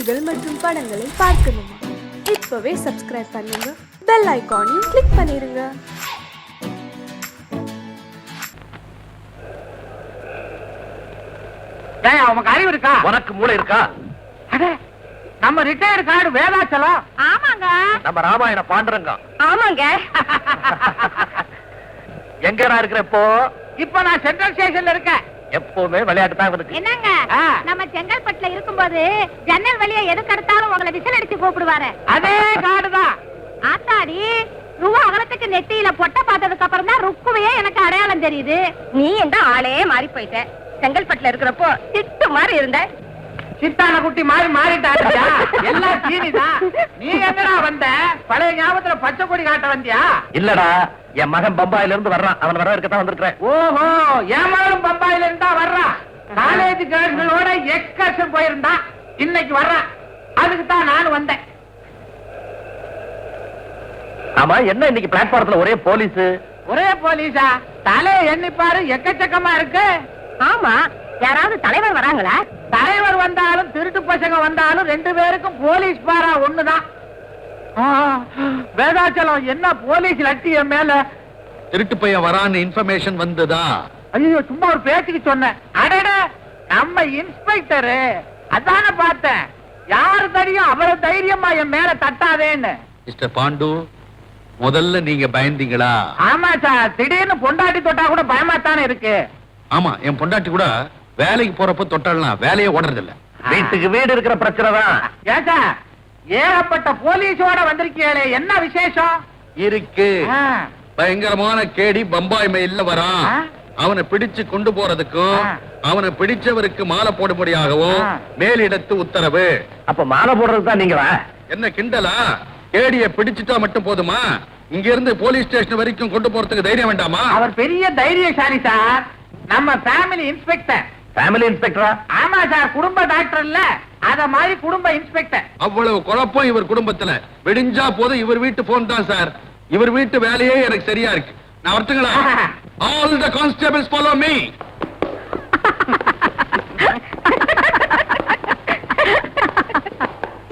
செய்திகள் மற்றும் படங்களை பார்க்கணுமா? இப்பவே சப்ஸ்கிரைப் பண்ணுங்க, பெல் ஐகானையும் கிளிக் பண்ணிருங்க. உனக்கு அறிவு இருக்கா? உனக்கு மூளை இருக்கா? நம்ம ரிட்டையர்டு கார்டு வேதாச்சலம். ஆமாங்க. நம்ம ராமாயண பாண்டரங்க. ஆமாங்க. எங்கடா இருக்கிற இப்போ? இப்ப நான் சென்ட்ரல் ஸ்டேஷன்ல இருக்கேன். எப்பவுமே விளையாட்டு தான் இருக்கு. என்னங்க, நம்ம செங்கல்பட்டுல இருக்கும்போது ஜன்னல் வழியா எதுக்கு எடுத்தாலும் உங்களை விசில் அடிச்சு கூப்பிடுவாரு. அதே கார்டு தான். ஆத்தாடி, ரூபா அகலத்துக்கு நெத்தியில பொட்ட பார்த்ததுக்கு அப்புறம் தான் ருக்குவையே எனக்கு அடையாளம் தெரியுது. நீ எந்த ஆளே மாறி போயிட்ட. செங்கல்பட்டுல இருக்கிறப்போ திட்டு மாதிரி இருந்த. சித்தான குட்டி மாறி மாறிட்டாருயா. எல்லாம் சீனிதான். நீ எங்கடா வந்த? பழைய ஞாபகத்துல பச்சை கொடி காட்ட வந்தியா? இல்லடா, என் மகன் பம்பாயில இருந்து வர்றான். அவன் வர இருக்கத்தான் வந்திருக்கிறேன். ஓஹோ, என் மகனும் பம்பாயில இருந்தா வர்றான். காலேஜ் கேர்ள்ஸோட எக்ஸ்கர்ஷன் போயிருந்தான். இன்னைக்கு வர்றான். அதுக்கு தான் நானும் வந்தேன். ஆமா, என்ன இன்னைக்கு பிளாட்பாரத்துல ஒரே போலீஸ்? ஒரே போலீஸா? தலையை எண்ணிப்பாரு, எக்கச்சக்கமா இருக்கு. ஆமா, யாராவது தலைவர் வராங்களா? தலைவர் வந்தாலும் திருட்டு பசங்க வந்தாலும் ரெண்டு பேருக்கும் போலீஸ் பாரா ஒண்ணுதான். வேதாச்சலம், என்ன போலீஸ் லட்டிய மேல? திருட்டு பையன் வரான்னு இன்ஃபர்மேஷன் வந்ததா? ஐயோ, சும்மா ஒரு பேச்சுக்கு சொன்னேன். அடட, நம்ம இன்ஸ்பெக்டரு அதான பார்த்தேன். யாரு தெரியும் அவரை தைரியமா என் மேல தட்டாதேன்னு. மிஸ்டர் பாண்டு, முதல்ல நீங்க பயந்தீங்களா? ஆமா சார், திடீர்னு பொண்டாட்டி தொட்டா கூட பயமாத்தானே இருக்கு. ஆமா, என் பொண்டாட்டி கூட வேலைக்கு போறப்ப தொட்டாலாம் வேலையே ஓடுறது இல்ல. வீட்டுக்கு வீடு இருக்கிற பிரச்சனை தான். ஏன் சார், ஏகப்பட்ட போலீஸோட வந்திருக்கீங்களே, என்ன விசேஷம் இருக்கு. பயங்கரமான கேடி பம்பாய் மெயில்ல வரான். அவனை பிடிச்சு கொண்டு போறதுக்கும் அவனை பிடிச்சவருக்கு மாலை போடும்படியாகவும் மேலிடத்து உத்தரவு. அப்ப மாலை போடுறது தான் நீங்களா? என்ன கிண்டலா? கேடிய பிடிச்சிட்டா மட்டும் போதுமா? இங்க இருந்து போலீஸ் ஸ்டேஷன் வரைக்கும் கொண்டு போறதுக்கு தைரியம் வேண்டாமா? அவர் பெரிய தைரியசாலி சார். நம்ம ஃபேமிலி இன்ஸ்பெக்டர். ஃபேமிலி இன்ஸ்பெக்டரா? ஆமா சார், குடும்ப டாக்டர் இல்ல, அத மாதிரி குடும்ப இன்ஸ்பெக்டர். அவ்வளவு குழப்பம் இவர் குடும்பத்துல. விடிஞ்சா போது இவர் வீட்டு போன் தான் சார். இவர் வீட்டு வேலையே எனக்கு சரியா இருக்கு. நான் வரட்டுங்களா? All the constables follow me.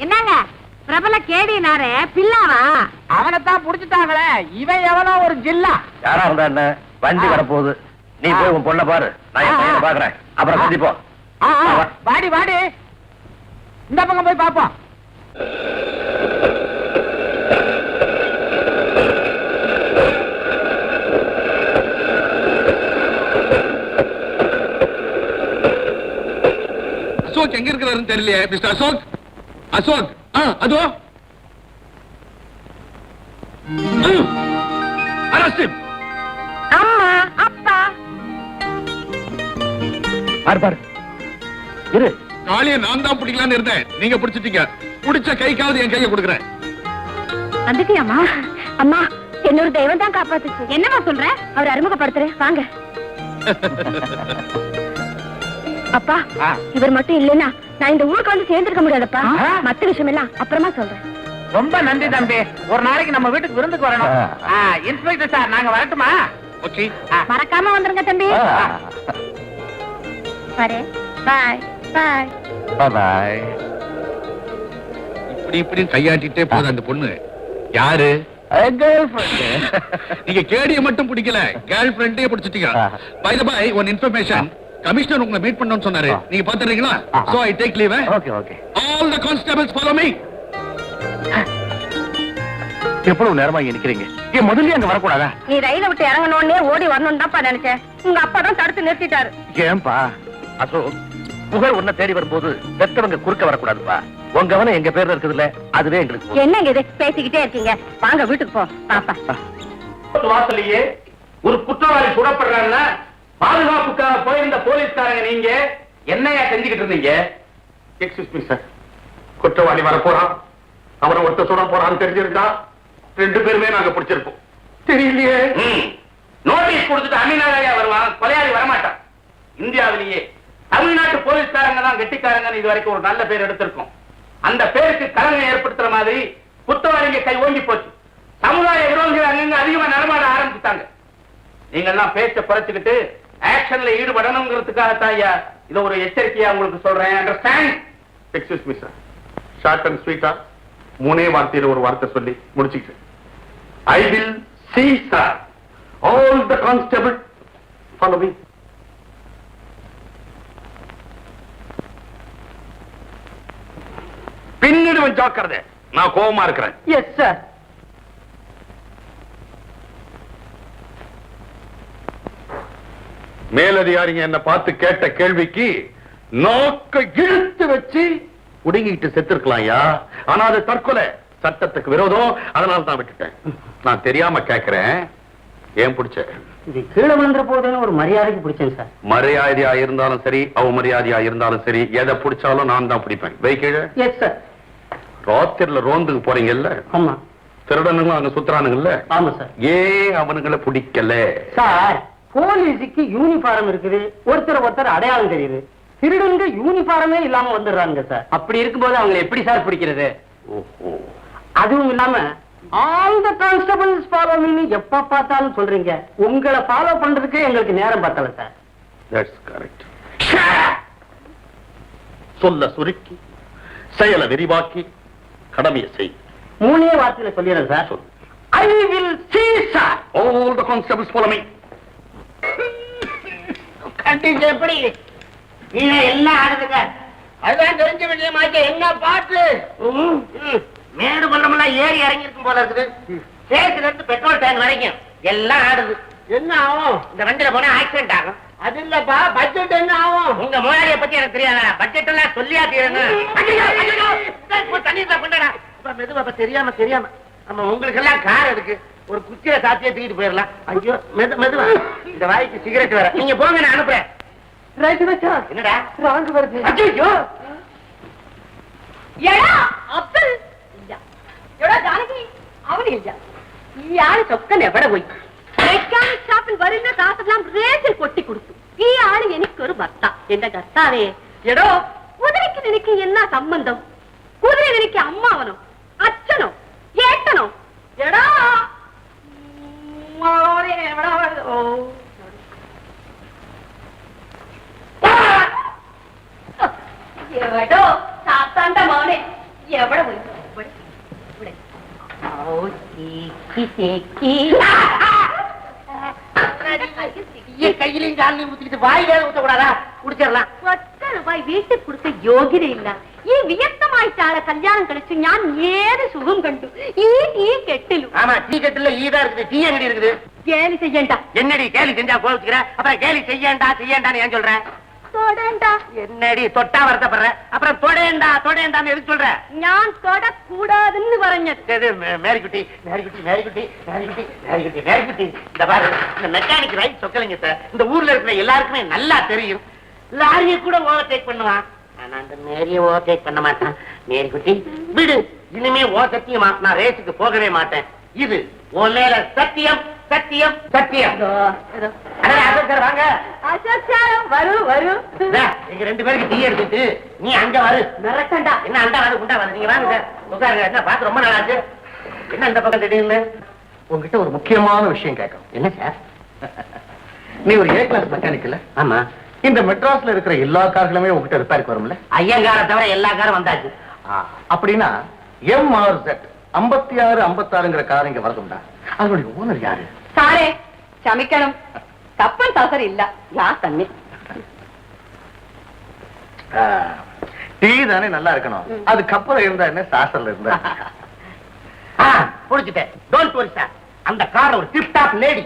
என்னங்க, பிரபல கேடினாரே பில்லாவா? அவனைத்தான் புடிச்சுட்டாங்களே. இவன் எவனோ ஒரு ஜில்லா. யாரா இருந்தா என்ன? வண்டி வரப்போகுது. நீ போய் உன் பொண்ண பாரு, நான் என் பையனை பாக்குறேன். அப்புறம் சந்திப்போம். வாடி வாடி, இந்த பக்கம் போய் பாப்போம். அசோக் எங்க இருக்கிறாருன்னு தெரியலையே. மிஸ்டர் அசோக், அசோக், அதோ அரஸ்ட். அம்மா, அப்பா. பாரு பாரு, இரு. காளிய நான் தான் பிடிக்கலான்னு இருந்தேன், நீங்க பிடிச்சிட்டீங்க. பிடிச்ச கைக்காவது என் கையை கொடுக்குறேன். வந்துட்டியாமா? அம்மா, என்னோட தெய்வம் தான் காப்பாத்துச்சு. என்னமா சொல்ற? அவர் அறிமுகப்படுத்துறேன், வாங்க. அப்பா, இவர் மட்டும் இல்லைன்னா நான் இந்த ஊருக்கு வந்து சேர்ந்திருக்க முடியாதப்பா. மத்த விஷயம் எல்லாம் அப்புறமா சொல்றேன். ரொம்ப நன்றி தம்பி. ஒரு நாளைக்கு நம்ம வீட்டுக்கு விருந்துக்கு வரணும். இன்ஸ்பெக்டர் சார், நாங்க வரட்டுமா? ஓகே, மறக்காம வந்துருங்க தம்பி. பாய் பாய் பாய் பாய். இப்படி இப்படி கையாட்டிட்டே போகுது அந்த பொண்ணு. யாரு? நீங்க கேடிய மட்டும் பிடிக்கல, கேர்ள் ஃப்ரெண்டையே பிடிச்சிட்டீங்க. By the by, one information. Commissioner உங்களை மீட் பண்ணணும்னு சொன்னாரு. நீங்க பாத்துறீங்களா? So I take leave. Okay okay. All the constables follow me. எவ்வளவு நேரமா இங்க நிக்கிறீங்க? ஏன் முதல்ல அங்க வரக்கூடாதா? நீ ரயில விட்டு இறங்கணும்னே ஓடி வரணும் தான் நினைச்சேன். உங்க அப்பா தான் தடுத்து நிறுத்திட்டாரு. ஏன்பா? அசோக், புகழ் உன்னை தேடி வரும்போது பெத்தவங்க குறுக்க வரக்கூடாதுப்பா. உங்க கவனம் எங்க பேர்ல இருக்குதுல்ல, அதுவே எங்களுக்கு. என்னங்க இது பேசிக்கிட்டே இருக்கீங்க? வாங்க வீட்டுக்கு போ. பாப்பா வாசலையே ஒரு குற்றவாளி சுடப்படுறான்னா பாதுகாப்புக்காக போயிருந்த போலீஸ்காரங்க நீங்க என்னையா செஞ்சுக்கிட்டு இருந்தீங்க? எக்ஸ்கியூஸ் மீ சார், குற்றவாளி வர போறான். அவரை ஒருத்த சுட போறான்னு தெரிஞ்சிருந்தா ரெண்டு பேருமே நாங்க பிடிச்சிருப்போம். தெரியலையே. நோட்டீஸ் கொடுத்துட்டு அமீனாயா வருவான், கொலையாளி வரமாட்டான். இந்தியாவிலேயே தமிழ்நாட்டு போலீஸ்காரங்க தான் கெட்டிக்காரங்க இது வரைக்கும் ஒரு நல்ல பேர் எடுத்திருக்கோம். அந்த பேருக்கு கலங்க ஏற்படுத்துற மாதிரி குற்றவாளிங்க கை ஓங்கி போச்சு. சமுதாய விரோதிகள் அங்கங்க அதிகமா நடமாட ஆரம்பிச்சுட்டாங்க. நீங்க எல்லாம் பேச்ச குறைச்சுக்கிட்டு ஆக்ஷன்ல ஈடுபடணுங்கிறதுக்காக தான் இதை ஒரு எச்சரிக்கையா உங்களுக்கு சொல்றேன். Understand? Excuse me sir, short and ஸ்வீட்டா 3 வார்த்தையில ஒரு வார்த்தை சொல்லி முடிச்சுக்கிட்டேன். I will see sir. All the constable follow me. பின்னிடுவன் ஜாக்கிரதை, நான் கோபமா இருக்கிறேன். Yes sir. மேலதிகாரிங்க என்ன பார்த்து கேட்ட கேள்விக்கு நாக்க இழுத்து வச்சு உடுங்கிட்டு செத்துருக்கலாம்யா. ஆனா அது தற்கொலை, சட்டத்துக்கு விரோதம். அதனால தான் விட்டுட்டேன். நான் தெரியாம கேட்கிறேன், ஏன் பிடிச்ச? இது கீழே விழுந்துற போதுன்னு ஒரு மரியாதைக்கு பிடிச்சேன் சார். மரியாதையா இருந்தாலும் சரி, அவமரியாதையா இருந்தாலும் சரி, எதை பிடிச்சாலும் நான் தான் பிடிப்பேன். வைக்கீழ. Yes sir. ராத்திரில ரோந்துக்கு போறீங்கல்ல, ஆமா. திருடனுங்களும் அங்க சுத்துறானுங்கல்ல, ஆமா சார். ஏன் அவனுங்களை பிடிக்கல? சார், போலீஸுக்கு யூனிஃபார்ம் இருக்குது, ஒருத்தர் அடையாளம் தெரியுது. திருடங்க யூனிஃபார்மே இல்லாம வந்துடுறாங்க சார். அப்படி இருக்கும்போது அவங்க எப்படி சார் பிடிக்கிறது? ஓஹோ. அதுவும் இல்லாம all the constables follow me எப்ப பார்த்தாலும் சொல்றீங்க. உங்களை ஃபாலோ பண்றதுக்கு எங்களுக்கு நேரம் பத்தல சார். That's correct. சொல்ல சுருக்கி செயலை விரிவாக்கி கடமையை செய். 3 வார்த்தையில சொல்லிடுறேன் sir. I will see sir. All the constables follow me. கண்டிச்சு எப்படி நீங்க எல்லாம் ஆடுதுங்க. அதுதான் தெரிஞ்ச விஷயமாச்சு. என்ன பாட்டு மேடு பள்ளமெல்லாம் ஏறி இறங்கி இருக்கும் போல இருக்குது. ஸ்டேஷன்ல இருந்து பெட்ரோல் டேங்க் வரைக்கும் எல்லாம் ஆடுது. என்ன ஆகும்? இந்த வண்டியில போனா ஆக்சிடென்ட் ஆகும். அது இல்லப்பா, பட்ஜெட் என்ன ஆகும்? உங்க முதலாளிய பத்தி எனக்கு தெரியாதா? பட்ஜெட் எல்லாம் சொல்லியா தீரணும். தண்ணீர் கொண்டா மெதுவா தெரியாம நம்ம உங்களுக்கு எல்லாம் கார் இருக்கு, ஒரு குச்சியை சாத்தியே தூக்கிட்டு போயிடலாம். ஐயோ மெதுவா, இந்த வாய்க்கு சிகரெட் வேற. நீங்க போங்க, நான் அனுப்புறேன். என்னடா ராங்கு வருது? ஐயோ எடா அப்துல் எடா ஜானகி அவனி இல்ல ഈ ആള് ചൊക്കൻ എവിടെ പോയി? മെക്കാനിക് ഷാപ്പിൽ വരുന്ന കാശെല്ലാം റേറ്റിൽ കൊട്ടി കൊടുത്തു. ഈ ആള് എനിക്കൊരു ഭർത്ത. എന്റെ കർത്താവേ, എടോ കുതിരയ്ക്ക് നിനക്ക് എന്നാ സംബന്ധം? കുതിര നിനക്ക് അമ്മാവനോ അച്ഛനോ ഏട്ടനോ? എടാ എവിടോ ചാത്താന്റെ മോനെ എവിടെ പോയി? கையிலையும் காலையும் ஊத்திக்கிட்டு வாய் வேலை ஊத்தக்கூடாதா? குடிச்சிடலாம். ഒറ്റ വീട്ടിൽ കൊടുത്ത യോഗ്യതയില്ല. ഈ വിയക്തമായിട്ടാണ് കല്യാണം കഴിച്ചു ഞാൻ ഏത് സുഖം കണ്ടു. ഈ കെട്ടിലും. ஆமா, டீ கட்டில ஈதா இருக்குது. டீ எங்கடி இருக்குது? கேலி செய்யண்டா. என்னடி கேலி செஞ்சா கோவிச்சுக்கிற? அப்புறம் கேலி செய்யண்டான்னு ஏன் சொல்ற? தொடண்டா. என்னடி தொட்டா வருத்தப்படுற? அப்புறம் தொடேண்டான்னு எதுக்கு சொல்ற? ഞാൻ തൊടக்கூடாதுன்னு പറഞ്ഞത്. மேரிக்குட்டி இந்த பாரு, இந்த மெக்கானிக் ரைட் சொக்கலைங்க சார். இந்த ஊர்ல இருக்கிற எல்லாருக்குமே நல்லா தெரியும். லாரியை கூட ஓவர்டேக் பண்ணுவான், ஆனா அந்த மேரிய ஓவர்டேக் பண்ண மாட்டான். மேரிக்குட்டி விடு, இனிமே ஓ சத்தியமா நான் ரேஸுக்கு போகவே மாட்டேன். இது உன் மேல சத்தியம். வாங்க, எங்க 2 பேருக்கு டீ எடுத்துட்டு நீ அங்க வரு. மிரட்டண்டா. என்ன அண்டா வந்து குண்டா வந்து? நீங்க வாங்க சார், உட்காருங்க. என்ன பார்த்து ரொம்ப நாள் ஆச்சு. என்ன இந்த பக்கம் திடீர்னு? உங்ககிட்ட ஒரு முக்கியமான விஷயம் கேட்கணும். என்ன சார்? நீ ஒரு A கிளாஸ் மெக்கானிக் இல்ல? ஆமா. இந்த மெட்ராஸ்ல இருக்கிற எல்லா கார்களுமே உங்ககிட்ட ரிப்பேருக்கு வரும்ல? ஐயங்கார தவிர எல்லா காரும் வந்தாச்சு. அப்படின்னா MRZ 56 56ங்கிற கார் இங்க வரதுண்டா? அதனுடைய ஓனர் யாரு? സാറേ ക്ഷമിക്കണം, കപ്പൻ തസറില്ല. ഞാൻ തന്നെ. டீ தானே நல்லா இருக்கணும், அதுக்கப்புறம் இருந்தா என்ன, சாசல்ல இருந்தா? புடிச்சிட்டேன். டோன்ட் வரி சார், அந்த கார் ஒரு டிப் டாப் லேடி.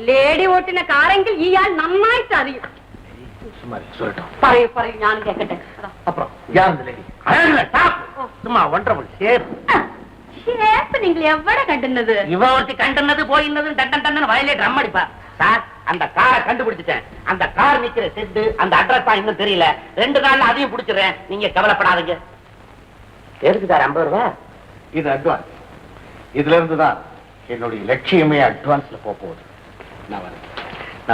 ലേഡി ഓട്ടിന കാറെങ്കിൽ ഇയാൾ നന്നായിട്ട് അറിയും. சும்மா சொல்லட்டும். പറയൂ ഞാൻ കേക്കട്ടെ. அப்புறம் யார் இந்த லேடி? அழகுல டாப், சும்மா ஒன்றரை ஷேப். ஷேப் நீங்கள் எவ்வளவு கண்டுனது? இவ ஒருத்தி கண்டுனது போயின்னது டன் டன் வயலே ட்ரம் அடிப்பா. சார், அந்த காரை கண்டுபிடிச்சிட்டேன். அந்த கார் நிக்கிற செட்டு, அந்த அட்ரஸ் தான் இன்னும் தெரியல. 2 நாள்ல அதையும் பிடிச்சிடுறேன், நீங்க கவலைப்படாதீங்க. எதுக்கு சார் 50 ரூபாய்? இது அட்வான்ஸ். இதுல இருந்துதான் என்னுடைய லட்சியமே அட்வான்ஸ்ல போகுது. நான்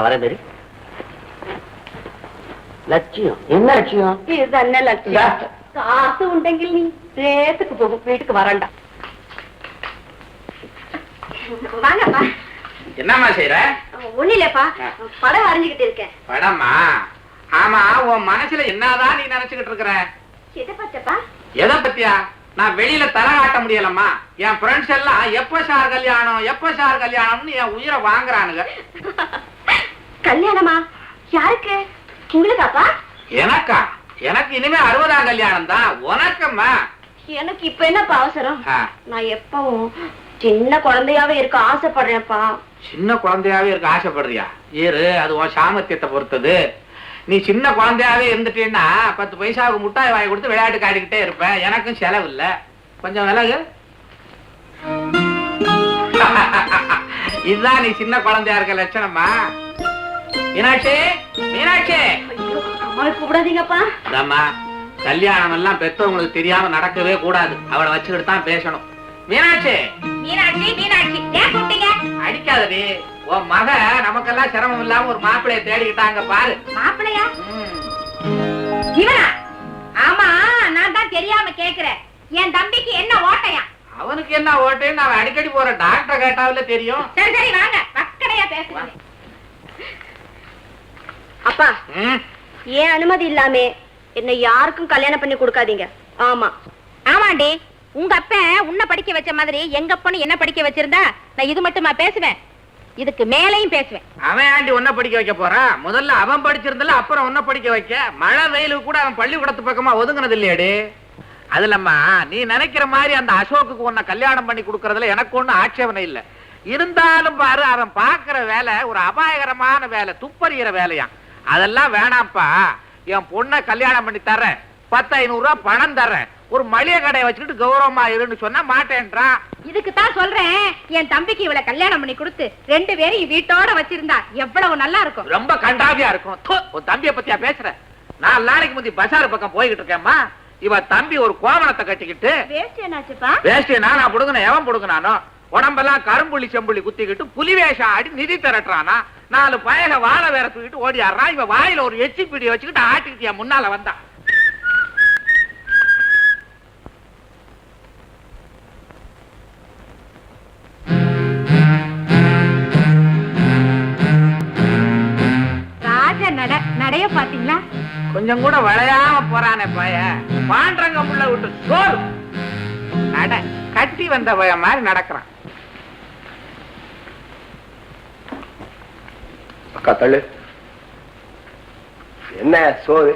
வரேன் மேரி. லட்சியம் என்ன லட்சியம்? இது തന്നെ ലക്ഷ്യം. കാശ് ഉണ്ടെങ്കിൽ നീ ரேத்துக்கு போகும், வீட்டுக்கு வரண்டா. வாங்கப்பா. என்னம்மா செய்யற? ஒண்ணு இல்லப்பா, படம் வரைஞ்சுக்கிட்டு இருக்கேன். படமா? ஆமா, உன் மனசுல என்னதான் நீ நினைச்சுக்கிட்டு இருக்கிற? எதை பத்தப்பா? எதை பத்தியா? நான் வெளியில தலை காட்ட முடியலம்மா. என் ஃப்ரெண்ட்ஸ் எல்லாம் எப்ப சார் கல்யாணம்னு என் உயிரை வாங்குறானுங்க. கல்யாணமா? யாருக்கு? உங்களுக்காப்பா? எனக்கா? எனக்கு இனிமே 60ஆம் கல்யாணம் தான். உனக்கம்மா? எனக்கு இப்ப என்னப்பா அவசரம்? நான் எப்பவும் சின்ன குழந்தையாவே இருக்க ஆசைப்படுறேன்ப்பா. சின்ன குழந்தையாவே இருக்க ஆசைப்படுறியா? ஏறு, அது உன் சாமர்த்தியத்தை பொறுத்தது. நீ சின்ன குழந்தையாவே இருந்துட்டீன்னா 10 பைசாவுக்கு முட்டாய் வாங்கி கொடுத்து விளையாட்டு காட்டிக்கிட்டே இருப்பேன். எனக்கும் செலவு இல்ல. கொஞ்சம் விலகு. இதுதான் நீ சின்ன குழந்தையா இருக்க லட்சணமா? மீனாட்சி, மீனாட்சி, அம்மாவை கூப்பிடாதீங்கப்பா. அதாம்மா, கல்யாணம் எல்லாம் பெத்தவங்களுக்கு தெரியாம நடக்கவே கூடாது. அவளை வச்சுக்கிட்டு தான் பேசணும். மீனாட்சி, மீனாட்சி, மீனாட்சி, ஏன் கூப்பிட்டீங்க? அடிக்காதடி. உன் மக நமக்கெல்லாம் சிரமம் இல்லாம ஒரு மாப்பிள்ளைய தேடிக்கிட்டாங்க பாரு. மாப்பிள்ளையா? இவனா? ஆமா, நான் தான் தெரியாம கேக்குறேன். என் தம்பிக்கு என்ன ஓட்டையா? அவனுக்கு என்ன ஓட்டேன்னு அவன் அடிக்கடி போற டாக்டர் கேட்டாவில தெரியும். சரி சரி, வாங்க, பக்கடையா பேசுவாங்க. அப்பா, ஏன் அனுமதி இல்லாம என்ன யாருக்கும் கல்யாணம் பண்ணி கொடுக்காதீங்க. ஆமா ஆமாண்டி, உங்க அப்ப உன்னை படிக்க வச்ச மாதிரி எங்க அப்பனு என்ன படிக்க வச்சிருந்தா நான் இது மட்டுமா பேசுவேன், இதுக்கு மேலையும் பேசுவேன். அவன் ஆண்டி உன்ன படிக்க வைக்க போறான். முதல்ல அவன் படிச்சிருந்தல, அப்புறம் உன்ன படிக்க வைக்க. மழை வெயிலுக்கு கூட அவன் பள்ளிக்கூடத்து பக்கமா ஒதுங்கினது இல்லையாடி. அதுலம்மா, நீ நினைக்கிற மாதிரி அந்த அசோக்குக்கு உன்னை கல்யாணம் பண்ணி கொடுக்கறதுல எனக்கு ஒண்ணும் ஆட்சேபனை இல்லை. இருந்தாலும் பாரு, அவன் பாக்குற வேலை ஒரு அபாயகரமான வேலை, துப்பறிகிற வேலையா. அதெல்லாம் வேணாம்ப்பா. என் பொண்ணை கல்யாணம் பண்ணி தர்றேன், 10,500 ரூபாய் பணம் தர்றேன், ஒரு மளிகை கடையை வச்சுக்கிட்டு கௌரவமா இருன்னு சொன்னா மாட்டேன்றான். இதுக்கு தான் சொல்றேன், என் தம்பிக்கு இவளை கல்யாணம் பண்ணி கொடுத்து 2 பேரும் வீட்டோட வச்சிருந்தா எவ்வளவு நல்லா இருக்கும். ரொம்ப கண்டாவியா இருக்கும். உன் தம்பிய பத்தியா பேசுற? 4 நாளைக்கு முந்தி பசார் பக்கம் போய்கிட்டு இருக்கேம்மா. இவ தம்பி ஒரு கோவணத்தை கட்டிக்கிட்டு, வேஸ்ட் என்னாச்சுப்பா? வேஸ்ட் நானா புடுங்கின, எவன் புடுங்கினானோ, உடம்பெல்லாம் கரும்புள்ளி செம்புள்ளி குத்திக்கிட்டு புலி வேஷம் ஆடி நிதி திரட்டுறானா. 4 பயக வாழை வேற தூக்கிட்டு ஓடி ஆடுறான். இவ வாயில ஒரு எச்சி பிடி வச்சுக்கிட்டு ஆட்டிக்கிட்டியா முன்னால வந்தா. ராஜ நடைய பாத்தீங்களா? கொஞ்சம் கூட விளையாம போறானே பய. பாண்டரங்க முள்ள விட்டு சோறு நட கட்டி வந்த பய மாதிரி நடக்கிறான். அக்கா தள்ளு. என்ன சோறு?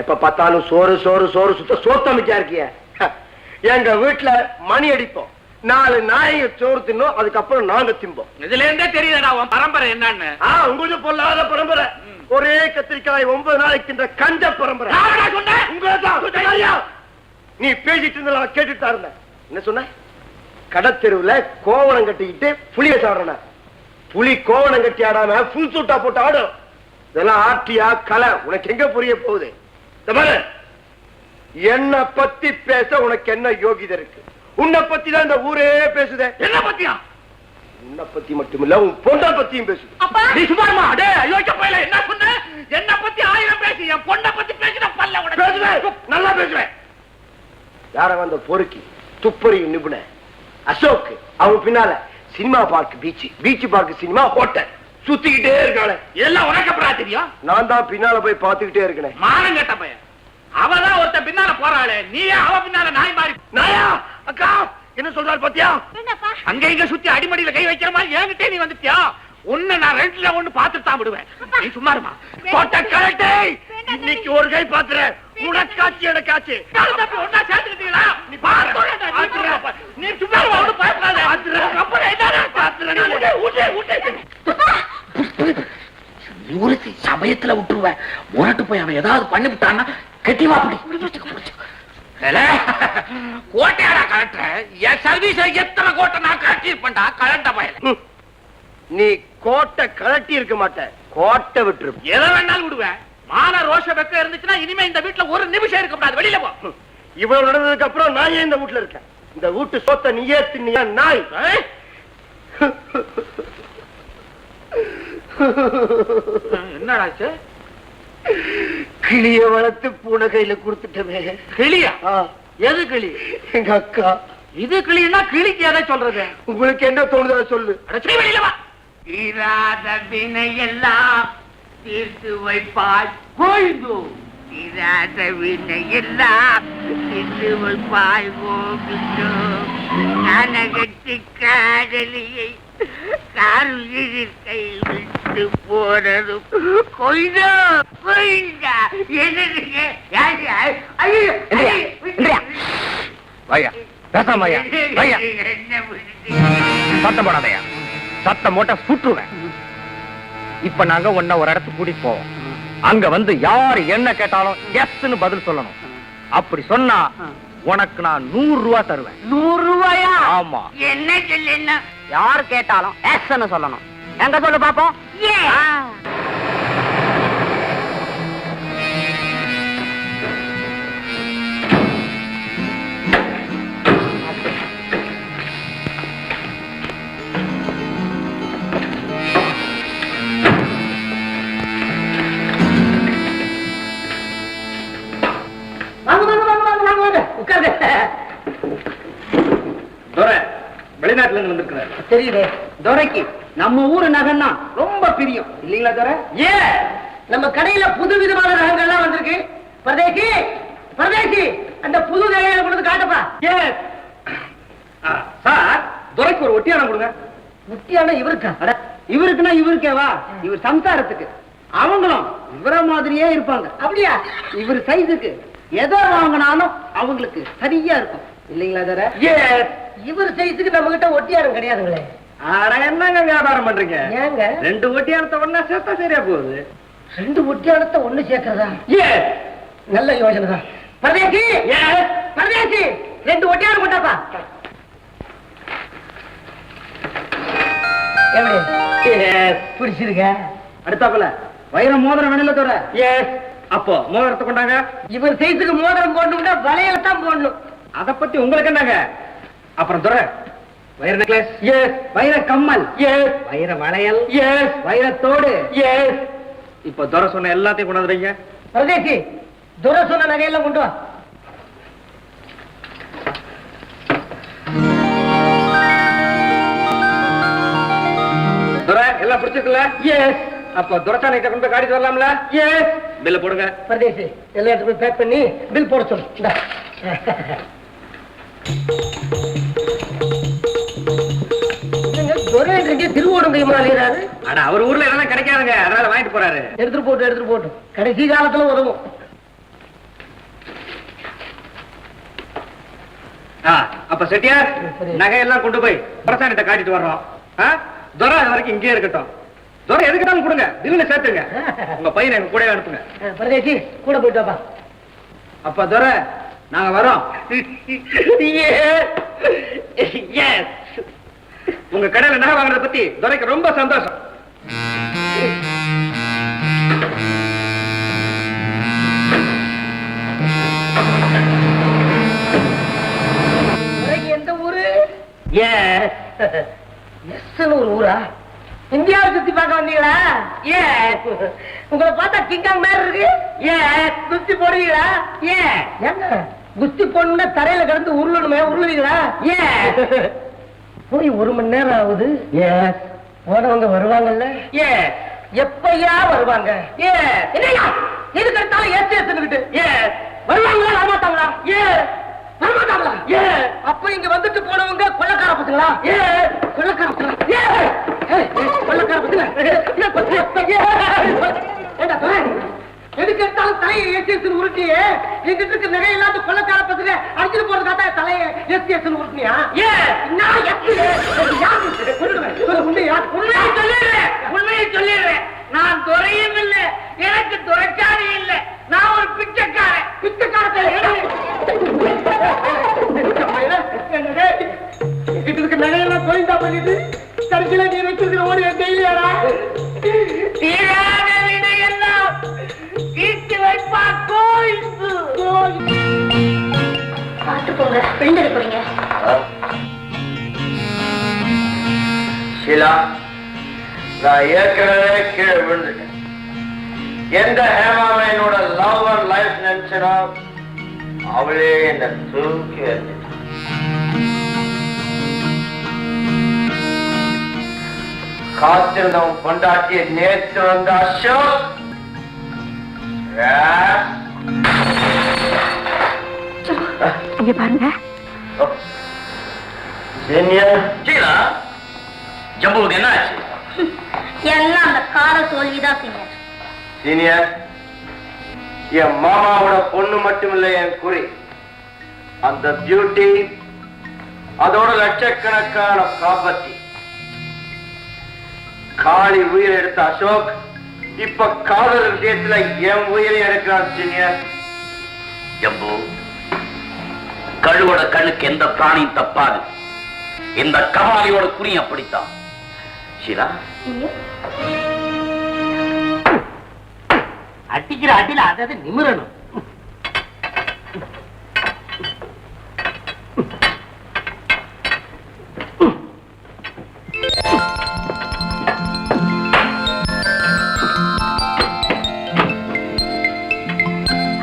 எப்ப பார்த்தாலும் சோறு சோறு சோறு, சுத்த சோத்தமிக்கா இருக்கிய. எங்க வீட்டுல மணி அடிப்போம், 4 நாயங்க சோறு தின்னோம், அதுக்கப்புறம் நாங்க திம்போம். இதுல இருந்தே தெரியுதுடா உன் பரம்பரை என்னன்னு. உங்களுக்கு பொல்லாத பரம்பரை. ஒரே கத்திரிக்காய் 9 நாளைக்கு தின்ற கஞ்ச பரம்பரை. நீ பேசிட்டு இருந்தா கேட்டுட்டு தான் இருந்தேன். என்ன சொன்ன? கடத்தெருவுல கோவணம் கட்டிக்கிட்டு புளிய சாடுறன. புலி கோவணம் கட்டி ஆடாம புல் சூட்டா போட்டு ஆடும். இதெல்லாம் ஆட்டியா கலை? உனக்கு எங்க புரிய போகுது? என்ன பத்தி பேச உனக்கு என்ன யோகிதை இருக்கு? உன்னை பத்தி தான் இந்த ஊரே பேசுதே. என்ன பத்தியா? உன்னை பத்தி மட்டுமில்ல, உன் பொண்ணை பத்தியும் பேசுது. நீ சும்மா டே அயோக்கிய பையல, என்ன சொன்ன? என்ன பத்தி 1000 பேசி, என் பொண்ணை பத்தி பேசினா பல்ல உடைச்சு பேசுவேன், நல்லா பேசுவேன். யார வந்த பொறுக்கி துப்பறி நிபுண அசோக், அவன் பின்னால cinema park, beach park, cinema hotel சுத்திக்கிட்டே இருக்காளே. எல்லாம் உனக்கு அப்புறம் தெரியும். நான் தான் பின்னால போய் பாத்துக்கிட்டே இருக்கேன். மானம் கெட்ட பையன். அவதான் ஒருத்த பின்னால போறாளே, நீ அவ பின்னால நாய் மாறி. நாயா அக்கா என்ன சொல்றாரு பாத்தியா? அங்க இங்க சுத்தி அடிமடியில கை வைக்கிற மாதிரி என்கிட்ட நீ வந்துட்டியா? உன்னை நான் 2ல 1 பார்த்துட்டு தான் விடுவேன். நீ சும்மா இருமா. போட்ட கரெக்டே. இன்னைக்கு ஒரு கை பாத்துறேன், உனக்காச்சு எனக்காச்சு. ஒன்னா சேர்த்துக்கிட்டீங்களா? நீ பாத்து நீ சும்மா இருமா, ஒண்ணு பயப்படாத. அப்புறம் என்ன பாத்துறேன். நிறுத்தி சமயத்துல விட்டுருவேன். முரட்டு போய் அவன் ஏதாவது பண்ணிவிட்டான்னா கெட்டிவா அப்படி கோட்டையாடா கலெக்டர். என் சர்வீஸ் எத்தனை கோட்டை நான் கலட்டிருப்பேன்டா கலண்ட பயல். நீ கோட்டை கலட்டி இருக்க மாட்ட, கோட்டை விட்டுரு. எதை வேணாலும் விடுவேன். மான ரோஷ வெக்க இருந்துச்சுன்னா இனிமே இந்த வீட்டுல ஒரு நிமிஷம் இருக்க கூடாது. வெளியில போ. இவ்வளவு நடந்ததுக்கு அப்புறம் நான் ஏன் இந்த வீட்டுல இருக்கேன்? இந்த வீட்டு சொத்தை நீயே தின்னியா நாய்? என்னடாச்சு? கிளிய வளர்த்து பூனை கையில கொடுத்துட்டவே. கிளியா? எது கிளி? எங்க அக்கா. இது கிளின்னா கிளிக்கு எதை சொல்றது? உங்களுக்கு என்ன தோணுதோ சொல்லு. வெளியில வா. தீராத வினை எல்லாம் தீர்த்து வைப்பாய் கோயிந்து. எல்லாம் இன்று பாய் போகின்றோம். கனகட்டி காதலியை காருயிர் கை விட்டு போனதும் கொய்தோ கொய்தா எதுக்கு வையா பேசாம வையா வையா சத்தம் போடாதையா சத்தம் போட்ட சுற்றுவேன். இப்ப நாங்க உன்ன ஒரு இடத்துக்கு கூட்டிட்டு போவோம். அங்க வந்து யாரு என்ன கேட்டாலும் எஸ்ன்னு பதில் சொல்லணும். அப்படி சொன்னா உனக்கு நான் 100 ரூபாய் தருவேன். 100 ரூபாயா? ஆமா. என்ன சொல்ல? யாரு கேட்டாலும் எஸ்ன்னு சொல்லணும். எங்க சொல்லு பாப்போம். வெளிநாட்டுல இருந்து வந்திருக்கிறார். தெரியுது. துரைக்கு நம்ம ஊரு நகைன்னா ரொம்ப பிரியம் இல்லீங்களா துரை? நம்ம கடையில புது விதமான நகைகள்லாம் வந்திருக்கு. பரதேசி பரதேசி அந்த புது நகைகளை கொண்டு காட்டப்பா. சார், துரைக்கு ஒரு ஒட்டியானம் கொடுங்க. ஒட்டியானம் இவருக்கா? இவருக்குன்னா இவருக்கேவா? இவர் சம்சாரத்துக்கு. அவங்களும் இவர மாதிரியே இருப்பாங்க. அப்படியா? இவர் சைஸுக்கு எதை வாங்கினாலும் அவங்களுக்கு சரியா இருக்கும் இல்லீங்களா துரை? இவர் சைஸுக்கு நம்ம கிட்ட ஒட்டியானம் கிடையாதுங்களே. என்னங்க வியாபாரம் பண்றீங்க? ஏங்க 2 ஒட்டியானத்தை ஒண்ணா சேர்த்தா சரியா போகுது. 2 ஒட்டியானத்தை ஒண்ணு சேர்க்கிறதா? நல்ல யோசனை தான். பரதேசி பரதேசி 2 ஒட்டியானம் கொண்டாப்பா. பிடிச்சிருக்க? அடுத்தாப்புல வைர மோதிரம் வேணும்ல தோற? அப்போ மோதிரத்தை கொண்டாங்க. இவர் சைஸுக்கு மோதிரம் போடணும்னா வளையல தான் போடணும். அத பத்தி உங்களுக்கு என்னங்க? அப்புறம் துரை வைர நெக்லஸ், வைர கம்மல், வைர வளையல், வைரத்தோடு. இப்ப துரை சொன்ன எல்லாத்தையும் கொண்டாந்துறீங்க. பரதேசி துரை சொன்ன நகையெல்லாம் கொண்டு வா. துரை எல்லாம் பிடிச்சிருக்குல்ல? அப்ப துரைச்சானை கொண்டு போய் காட்டிட்டு வரலாம்ல? பில்ல போடுங்க. பரதேசி எல்லா இடத்துக்கும் பேக் பண்ணி பில் போட சொல்லு. திருவோடுங்கிறாரு. ஆனா அவர் ஊர்ல எல்லாம் கிடைக்காதுங்க, அதனால வாங்கிட்டு போறாரு. எடுத்துட்டு போட்டு கடைசி காலத்துல உதவும். அப்ப செட்டியார் நகையெல்லாம் கொண்டு போய் பிரசானிட்ட காட்டிட்டு வர்றோம். துரை அது வரைக்கும் இங்கே இருக்கட்டும். துரை எதுக்கிட்டாலும் கொடுங்க, தில்ல சேர்த்துங்க. உங்க பையனை எங்க கூட அனுப்புங்க. பரதேசி கூட போயிட்டு வாப்பா. அப்ப துரை நாங்க வரோம். உங்க கடையில நகை வாங்குறத பத்தி துரைக்கு ரொம்ப சந்தோஷம். எந்த ஊரு? ஒரு ஊரா? இந்தியாவை சுத்தி பார்க்க வந்தீங்களா? உங்களை பார்த்தா கிங்காங் மாதிரி இருக்கு. குஸ்தி போடுவீங்களா? ஏங்க குஸ்தி போடணும்னா தரையில கிடந்து உருளணுமே, உருளுவீங்களா? போய் 1 மணி நேரம் ஆகுது. போனவங்க வருவாங்கல்ல? எப்பயா வருவாங்க? எதுக்கு எடுத்தாலும் ஏத்துக்கிட்டு வருவாங்களா வரமாட்டாங்களா? வரமாட்டாங்களா? அப்ப இங்க வந்துட்டு போனவங்க கொள்ளக்கார பசங்களா? கொள்ளக்கார பசங்களா? கொள்ளக்கார பசங்களா? எதுக்கு எடுத்தாலும் தலையை எஸ் உருட்டியே எங்கிட்ட இருக்க நகை இல்லாத கொள்ளக்கார பசங்க அடிச்சுட்டு போறதுக்காக தலையை எஸ் உருட்டியா? உண்மையை சொல்லிடுறேன். நான் துறையும் இல்லை, எனக்கு துறைச்சாரி இல்லை. நான் ஒரு பிச்சைக்காரன். நகையெல்லாம் போயிட்டா பண்ணிட்டு கடைசியில நீ வச்சிருக்கிற ஓடி டெய்லியாடா தீராத வினையெல்லாம் தீர்த்து வைப்பா கோயில்பு. பார்த்து போங்க, பெண்டு போறீங்க. ஷீலா, நான் ஏற்கனவே கீழே விழுந்துட்டேன். எந்த ஹேமாவை என்னோட லவ் அண்ட் லைஃப் நினைச்சனா அவளே என்ன தூக்கி எறிஞ்சிட்டான். காத்திருந்தவன் பொண்டாட்டிய நேற்று வந்த அசோக் இங்க பாருங்க. ஷீலா, ஜம்புவுக்கு என்ன ஆச்சு? எல்லாம் அந்த கால தோல்விதான் சீனியர். சீனியர், என் மாமாவோட பொண்ணு மட்டுமில்லை என் குறி. அந்த பியூட்டி, அதோட லட்சக்கணக்கான ப்ராப்பர்ட்டி. காளி உயிரை எடுத்த அசோக் இப்ப காதல் விஷயத்துல என் உயிரை எடுக்கிறான் சீனியர். ஜம்பு, கழுவோட கண்ணுக்கு எந்த பிராணியும் தப்பாது. இந்த கபாலியோட குறி அப்படித்தான். ஷீலா, அடிக்கிற அடியில அதாவது நிமிரணும்.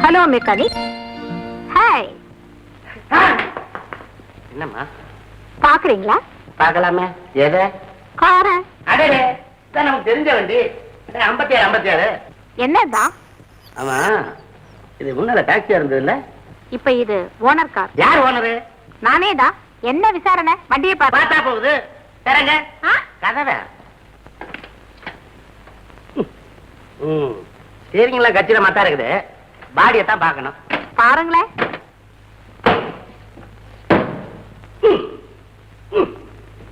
Hello mechanic. ஹாய். என்னம்மா பாக்குறீங்களா? பார்க்கலாமே. எதை? கார. அடே, நமக்கு தெரிஞ்ச வண்டி 57. என்னதான்? ஆமா, இது முன்னால டாக்ஸியா இருந்தது இல்ல? இப்ப இது ஓனர் கார். யார் ஓனரு? நானே தான். என்ன விசாரணை? வண்டியை பார்த்தா போகுது. தரங்க கதவை. சரிங்களா, கச்சிதமா தான் இருக்குது. பாடியை தான் பார்க்கணும். பாருங்களேன்.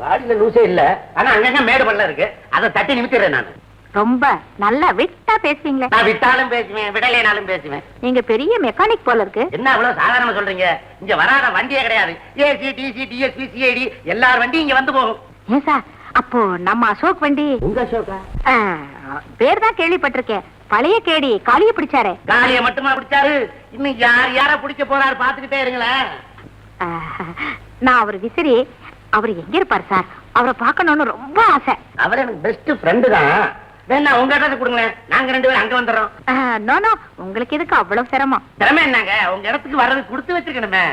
பாடியில லூசே இல்ல, ஆனா அங்கங்க மேடு பள்ள இருக்கு. அதை தட்டி நிமித்திடுறேன் நான். ரொம்ப நல்லா விட்டா பேசுவீங்களே. நான் விட்டாலும் பேசுவேன், விடலைனாலும் பேசுவேன். நீங்க பெரிய மெக்கானிக் போல இருக்கு. என்ன அவ்வளவு சாதாரணமா சொல்றீங்க? இங்க வராத வண்டியே கிடையாது. ஏசி, டிசி, டிஎஸ்பி, சிஐடி எல்லார் வண்டியும் இங்க வந்து போகும். ஏன் சார், அப்போ நம்ம அசோக் வண்டி? உங்க அசோகா? பேர் தான் கேள்விப்பட்டிருக்கேன். பழைய கேடி காளிய பிடிச்சாரு. காளிய மட்டுமா பிடிச்சாரு? இன்னும் யார பிடிக்க போறாரு பாத்துக்கிட்டே இருங்களேன். நான் அவர் விசிறி. அவர் எங்க இருப்பாரு சார்? அவரை பார்க்கணும்னு ரொம்ப ஆசை. அவர் எனக்கு பெஸ்ட் ஃப்ரெண்டு தான். வேணா உங்க இடத்துல கொடுங்களேன், நாங்க 2 பேரும் அங்க வந்துடுறோம். நோ நோ, உங்களுக்கு எதுக்கு அவ்வளவு சிரமம்? திறமை என்னங்க, உங்க இடத்துக்கு வர்றது கொடுத்து வச்சிருக்கணுமே.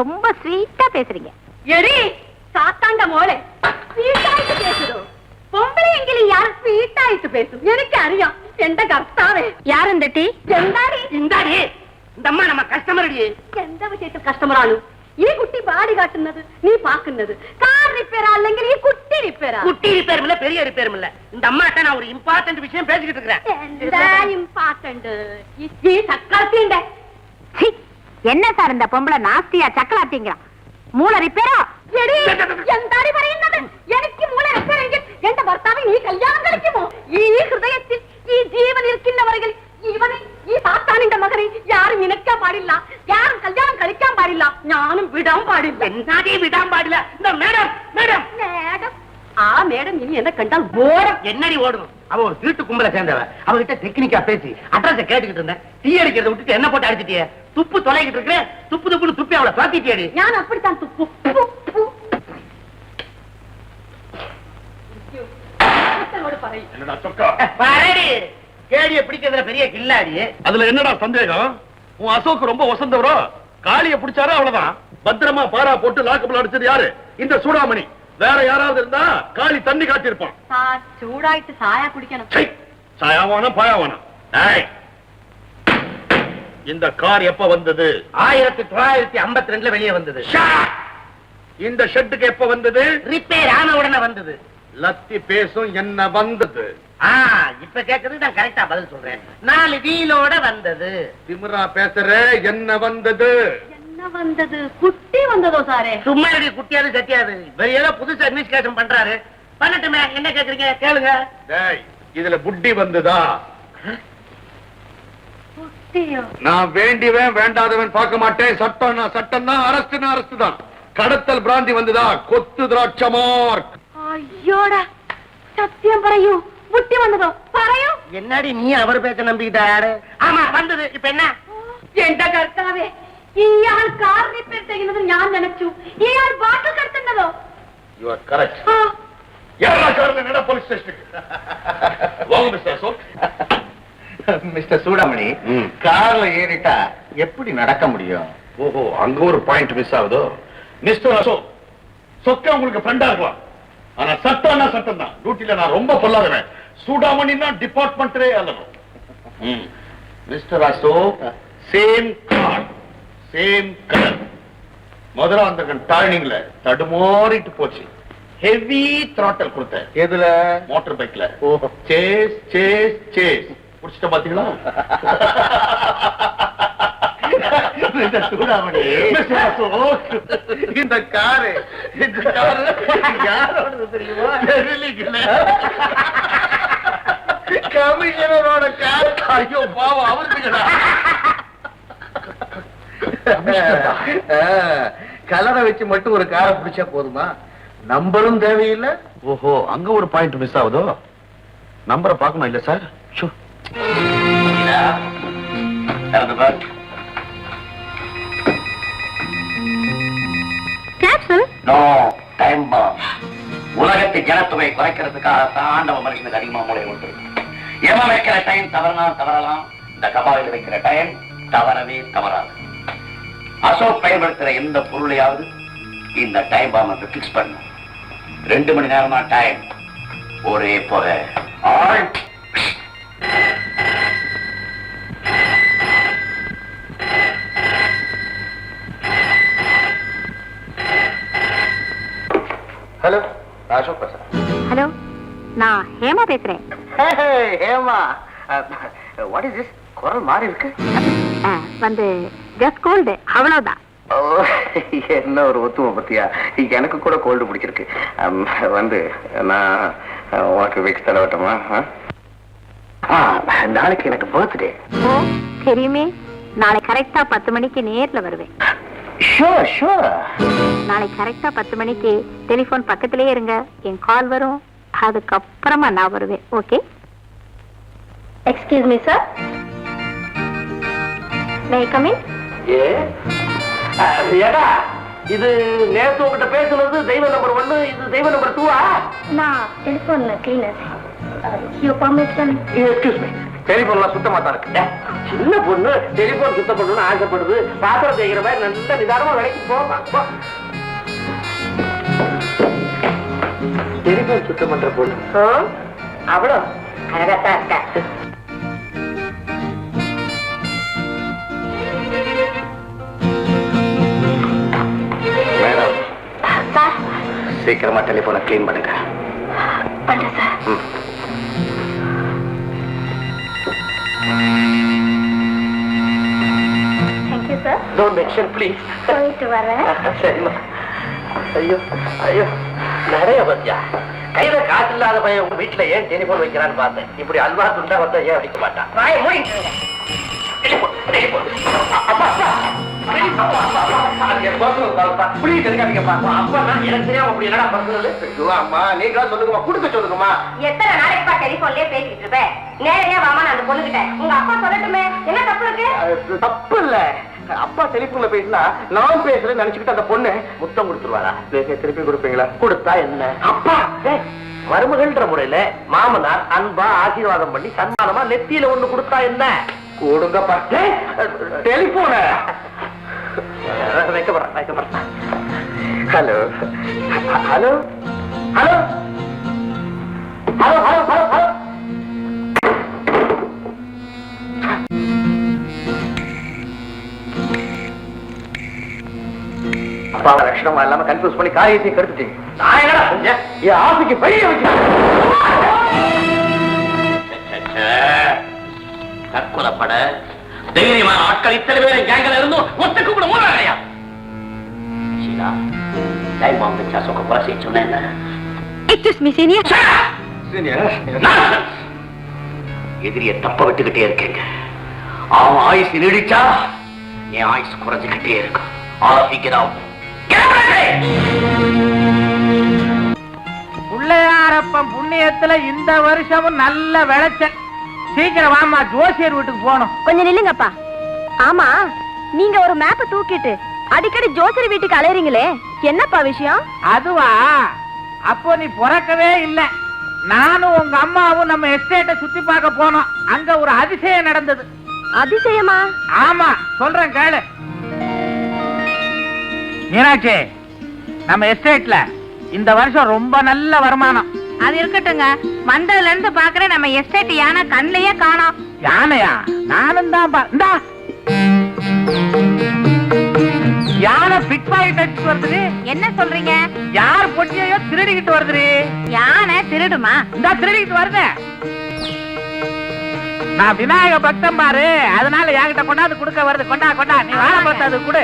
ரொம்ப ஸ்வீட்டா பேசுறீங்க. எடி சாத்தாண்ட மோளே, ஸ்வீட்டாயிட்டு பேசுதோ. பொம்பளை எங்கிலும் யாரு ஸ்வீட்டாயிட்டு பேசும் எனக்கு அறியாம். எந்த கர்த்தாவே யார் இந்த டீ? எந்தாடி இந்தாடி, இந்த அம்மா நம்ம கஸ்டமர் அடி. எந்த விஷயத்தில் கஷ்டமரானு? ഈ കുട്ടി ബാടി കാട്ടുന്നത് നീ പാക്കുന്നത് കാർ റിപ്പയർ അല്ലെങ്കിൽ ഈ കുട്ടി റിപ്പയർ குட்டி ரிப்பேரும் இல்ல, பெரிய ரிப்பேரும் இல்ல. இந்த அம்மாட்ட நான் ஒரு இம்பார்ட்டன்ட் விஷயம் பேசிக்கிட்டு இருக்கிறேன். എന്താ ഇംപോർട്ടന്റ് ഈ ചക്കളത്തിന്റെ என்ன சார் இந்த பொம்பளை நாஸ்தியா சக்கலாத்திங்க? மூளை ரிப்பேரா? എന്താണ് പറയുന്നത്? എനിക്ക് മൂല റിപ്പയർ എങ്കിൽ എന്റെ ഭർത്താവ് നീ കല്യാണം കഴിക്കുമോ? ഈ ഹൃദയത്തിൽ ഈ ജീവൻ ഇരിക്കുന്നവരെങ്കിൽ ഇവനെ ഈ സാത്താനിന്റെ മകനെ யாரும் நினைக்க பாடிല്ല, யாரும் கல்யாணம் கழிக்க பாடிല്ല, ஞானும் விடாம பாடிല്ല. என்னடி விடாம பாடிല്ല? இந்த மேடம் மேடம் மேடம் ஆ மேடம் இனி என்ன கண்டால் ஓடும். என்னடி ஓடும்? அவ ஒரு திருட்டு கும்பல சேர்ந்தவ. அவகிட்ட டெக்னிக்கா பேசி அட்ரஸ் கேட்டுக்கிட்டு இருந்தேன். டீ அடிக்கிறத விட்டுட்டு என்ன போட்டு அடிச்சிட்டியே? துப்பு தொலைகிட்டு இருக்கிறேன். துப்பு துப்புன்னு துப்பி அவளை பாத்திட்டியடி. ஞான் அப்படித்தான் துப்பு. என்னடா சொக்கா, பாரடி, கேடிய பிடிக்கிறதுல பெரிய கில்லாடி. அதுல என்னடா சந்தேகம்? உன் அசோக் ரொம்ப வசந்தவரோ? காளிய பிடிச்சாரோ அவ்வளவுதான். பத்திரமா பாரா போட்டு லாக்கப்ல அடிச்சது யாரு? இந்த சூடாமணி. வேற யாராவது இருந்தா காளி தண்ணி காட்டியிருப்பான். ചൂടായിട്ട് ചായ കുടിക്കണം. சாயாவானா பாயாவானா? இந்த கார் எப்ப வந்தது? 1952ல வெளியே வந்தது. இந்த ஷெட்டுக்கு எப்ப வந்தது? ரிப்பேர் ஆன உடனே வந்தது. லத்தி பேசும் என்ன வந்தது? இப்ப கேக்குறது நான் கரெக்டா பதில் சொல்றேன். 4 வீலோட வந்தது. திமிரா பேசுற, என்ன வந்தது? என்ன வந்தது? குட்டி வந்ததோ சாரே? சும்மா இப்படி குட்டியாது சட்டியாது. வேற ஏதோ புதுசா இன்வெஸ்டிகேஷன் பண்றாரு. பண்ணட்டுமே, என்ன கேக்குறீங்க கேளுங்க. டேய், இதுல புட்டி வந்ததா? குட்டியோ? நான் வேண்டியவன் வேண்டாதவன் பார்க்க மாட்டேன். சட்டம்னா சட்டம் தான், அரஸ்ட்னா அரஸ்ட் தான். கடத்தல் பிராந்தி வந்ததா? கொத்து திராட்சமார்க். അയ്യോടാ, സത്യം പറയൂ. കുട്ടി വന്നതോ? പറയൂ. என்னடி நீ அவர் பேச்ச நம்பிக்கிட்டாரு? ஆமா வந்தது. இப்ப என்ன? എന്റെ കർത്താവേ, ഇയാൾ കാർ റിപ്പയർ ചെയ്യുന്നത് ഞാൻ നനച്ചു. ഇയാൾ ബാട്ടിൽ കടത്തുന്നതോ? You are correct. யாரா கார்ல நட போலீஸ் ஸ்டேஷனுக்கு. வாங்க மிஸ்டர் அசோக். மிஸ்டர் சூடாமணி, கார்ல ஏறிட்டா எப்படி நடக்க முடியும்? ஓஹோ, அங்க ஒரு பாயிண்ட் மிஸ் ஆகுதோ? மிஸ்டர் அசோக், சொக்க உங்களுக்கு ஃப்ரெண்டா இருக்கலாம். ஆனா சட்டம்னா சட்டம் தான். டியூட்டில நான் ரொம்ப பொல்லாதவன். சூடாமணின்னா டிபார்ட்மெண்டே அல்லணும். Mister Ashok, same car, same colour. முதல்ல அந்த டர்னிங்ல தடுமாறிட்டு போச்சு. ஹெவி த்ராட்டல் கொடுத்தேன். எதுல? மோட்டார் பைக்ல. சேஸ் சேஸ் சேஸ் புடிச்சிட்ட பாத்தீங்களா? இந்த காரு யாரோட தெரியுமா? கமிஷனரோட கார். ஐயோ பாவம், அவருக்கு கலரை வச்சு மட்டும் ஒரு காரை பிடிச்சா போதுமா? நம்பரும் தேவையில்லை. ஓஹோ, அங்க ஒரு பாயிண்ட் மிஸ் ஆகுதோ. நம்பரை பார்க்கணும் இல்ல சார்? உலகத்து ஜனத்தொகை குறைக்கிறதுக்காக ஆண்டவ மனுஷனுக்கு அதிகமா மூளை கொடுத்துருக்கு. எவன் வைக்கிற டைம் தவறுனா தவறலாம், இந்த கபாலில் வைக்கிற டைம் தவறவே தவறாது. அசோக் பயன்படுத்துற எந்த பொருளையாவது இந்த டைம் பாம்பை பிக்ஸ் பண்ண 2 மணி நேரமா டைம் ஒரே போக. ஹலோ, அசோக் பேசுறேன். ஹலோ, நான் ஹேமா பேசுறேன். Hema, what is this? குரல் மாறி இருக்கு. வந்து ஜஸ்ட் கோல்டு, அவ்வளவுதான். என்ன ஒரு ஒத்துமை பத்தியா? எனக்கு கூட கோல்டு பிடிச்சிருக்கு. வந்து நான் உனக்கு விக்ஸ் தடவட்டமா? நாளைக்கு எனக்கு பர்த்டே. ஓ தெரியுமே, நாளை கரெக்டா 10 மணிக்கு நேர்ல வருவேன். Sure sure. நாளை கரெக்டா 10 மணிக்கு டெலிபோன் பக்கத்திலே இருங்க, என் கால் வரும், அதுக்கப்புறமா நான் வருவேன். Okay? Excuse me sir, May I come in? ஏடா, இது நேத்து உங்ககிட்ட பேசுனது தெய்வ நம்பர் 1, இது தெய்வ நம்பர் 2. நான் டெலிபோன்ல cleaner. You permission? Excuse me. டெலிபோன்லாம் சுத்தமா தான் இருக்கு. சின்ன பொண்ணு டெலிபோன் சுத்தம் பண்ணணும்னு ஆசைப்படுது. பாத்திரம் தேய்க்கிற மாதிரி நல்ல நிதானமா வேலைக்கு போமா. டெலிபோன் சுத்தம் பண்ற பொண்ணு அவ்வளோ அழகாத்தான் இருக்கா. மேடம், சீக்கிரமா டெலிபோனை கிளீன் பண்ணுங்க. பண்றேன் sir. Thank you sir. Don't mention please. போயிட்டு வரேன். சரிம்மா. ஐயோ ஐயோ, நிறைய பத்தியா கையில காசு இல்லாத பையன் உங்க வீட்டுல ஏன் டெலிபோன் வைக்கிறான்னு பார்த்தேன். இப்படி அல்வா துண்டா வந்தா ஏன் வைக்க மாட்டான்? எத்தனை நாளைக்குப்பா டெலிபோன்லயே பேசிட்டு இருப்பேன்? நேரடியா வாமா, நான் அந்த பொண்ணுகிட்ட உங்க அப்பா சொல்லட்டுமே, என்ன தப்பு இருக்கு? தப்பு இல்ல. அப்பா டெலிபோன்ல பேசினா நான் பேசுறேன்னு நினைச்சுக்கிட்டு அந்த பொண்ணு முத்தம் கொடுத்துருவாரா? திருப்பி கொடுப்பீங்களா? கொடுத்தா என்ன? அப்பா மருமகள்ன்ற முறையில மாமனார் அன்பா ஆசீர்வாதம் பண்ணி சன்மானமா நெத்தியில ஒண்ணு கொடுத்தா என்ன? கொடுங்க பார்த்து டெலிபோன வைக்க. Hello hello hello hello hello hello hello. அப்பாவை லட்சணமா இல்லாம கன்ஃபியூஸ் பண்ணி காரியத்தையும் கெடுத்துட்டீங்க. நான் என்னடா செஞ்சேன்? என் ஆசைக்கு பைய வச்சு தற்கொலைப்பட தைரியமான ஆட்கள் இத்தனை பேர் கேங்கல இருந்தும் ஒத்துக்கு கூட மூலையா? ஷீலா, டைம் பாம்பு வச்சு அசோக கொலை செய்ய சொன்னேன். Excuse me senior. எதிரிய தப்ப விட்டுக்கிட்டே இருக்கீங்க. அவன் ஆயுசு நீடிச்சா என் ஆயுசு குறைஞ்சுக்கிட்டே இருக்கும். ஆரம்பிக்கிறோம். பிள்ளையாரப்பன் புண்ணியத்துல இந்த வருஷமும் நல்ல விளைச்சல். சீக்கிரம் வாமா, ஜோசியர் வீட்டுக்கு போனோம். கொஞ்சம் நில்லுங்கப்பா. ஆமா, நீங்க ஒரு மேப்பை தூக்கிட்டு அடிக்கடி ஜோசியர் வீட்டுக்கு அலையறீங்களே, என்னப்பா விஷயம்? அதுவா, அப்போ நீ பிறக்கவே இல்ல. நானும் உங்க அம்மாவும் நம்ம எஸ்டேட்டை சுத்தி பார்க்க போனோம். அங்க ஒரு அதிசயம் நடந்தது. அதிசயமா? ஆமா, சொல்றேன் கேளு. மீனாட்சி, நம்ம எஸ்டேட்ல இந்த வருஷம் ரொம்ப நல்ல வருமானம். அது இருக்கட்டுங்க, வந்ததுல இருந்து பாக்குறேன் நம்ம எஸ்டேட் யானை கண்ணையே காணோம். யானையா? நானும் தான் யானை பிக் பாக்கெட் அடிச்சு வருது. என்ன சொல்றீங்க? யார் பொட்டியையோ திருடிக்கிட்டு வருது. யானை திருடுமா? இந்த திருடிக்கிட்டு வருது. நான் விநாயக பக்தம் பாரு, அதனால என்கிட்ட கொண்டாந்து கொடுக்க வருது. கொண்டா கொண்டா, நீ வாழை பார்த்து அது கொடு.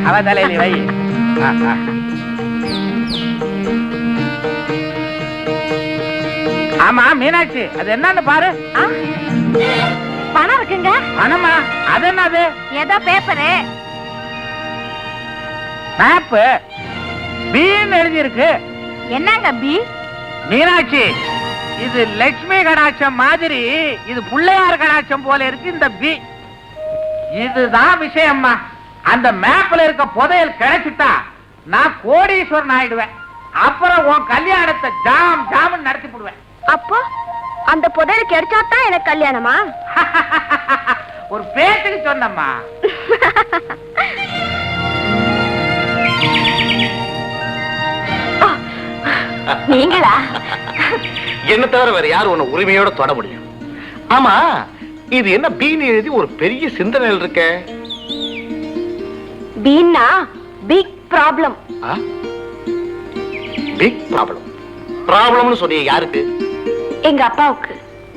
அவ தலையில வை. ஆமா மீனாட்சி, அது என்னன்னு பாரு. பணம் இருக்குங்க. பணமா? அது என்னது? ஏதோ பேப்பரு. மேப்பு பீன்னு எழுதி இருக்கு. என்னங்க பி? மீனாட்சி, இது லட்சுமி கடாட்சம் மாதிரி, இது பிள்ளையார் கடாட்சம் போல இருக்கு இந்த பி. இதுதான் விஷயம்மா. அந்த மேப்ல இருக்க புதையல் கிடைச்சிட்டா நான் கோடீஸ்வரன் ஆயிடுவேன். அப்புறம் உன் கல்யாணத்தை ஜாம் ஜாம் நடத்தி போடுவேன். அப்போ அந்த புதையல் கிடைச்சாதான் எனக்கு கல்யாணமா? ஒரு பேச்சுக்கு சொன்னம்மா. நீங்களா? என்ன தவிர வேற யாரும் உன்னை உரிமையோட தொட முடியும்? ஆமா, இது என்ன பீன் எழுதி ஒரு பெரிய சிந்தனையில் இருக்க? பீன்னா பிக் ப்ராப்ளம். Big problem? ப்ராப்ளம்னு சொன்னீங்க யாருக்கு? எங்க அப்பாவுக்கு.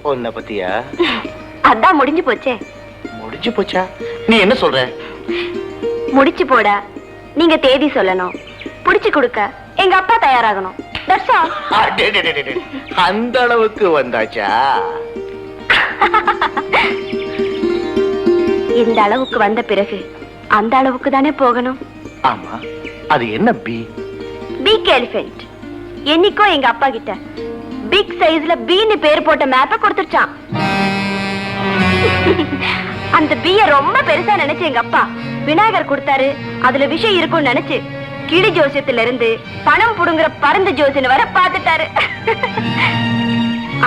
உன்னை பத்தியா? அதான் முடிஞ்சு போச்சே. முடிஞ்சு போச்சா? நீ என்ன சொல்ற? முடிச்சு போட நீங்க தேதி சொல்லணும், புடிச்சு கொடுக்க எங்க அப்பா தயாராகணும். That's all. அந்த அளவுக்கு வந்தாச்சா? இந்த அளவுக்கு வந்த பிறகு அந்த அளவுக்கு தானே போகணும். ஆமா, அது என்ன பி? Big elephant. என்னைக்கோ எங்க அப்பா கிட்ட பிக் சைஸ்ல பீன்னு பேர் போட்ட மேப்ப கொடுத்துச்சான். அந்த பீய ரொம்ப பெருசா நினைச்சு எங்க அப்பா விநாயகர் கொடுத்தாரு, அதுல விஷயம் இருக்கும்னு நினைச்சு கிளி ஜோசியத்துல இருந்து பணம் புடுங்குற பருந்து ஜோசியன் வர பாத்துட்டாரு.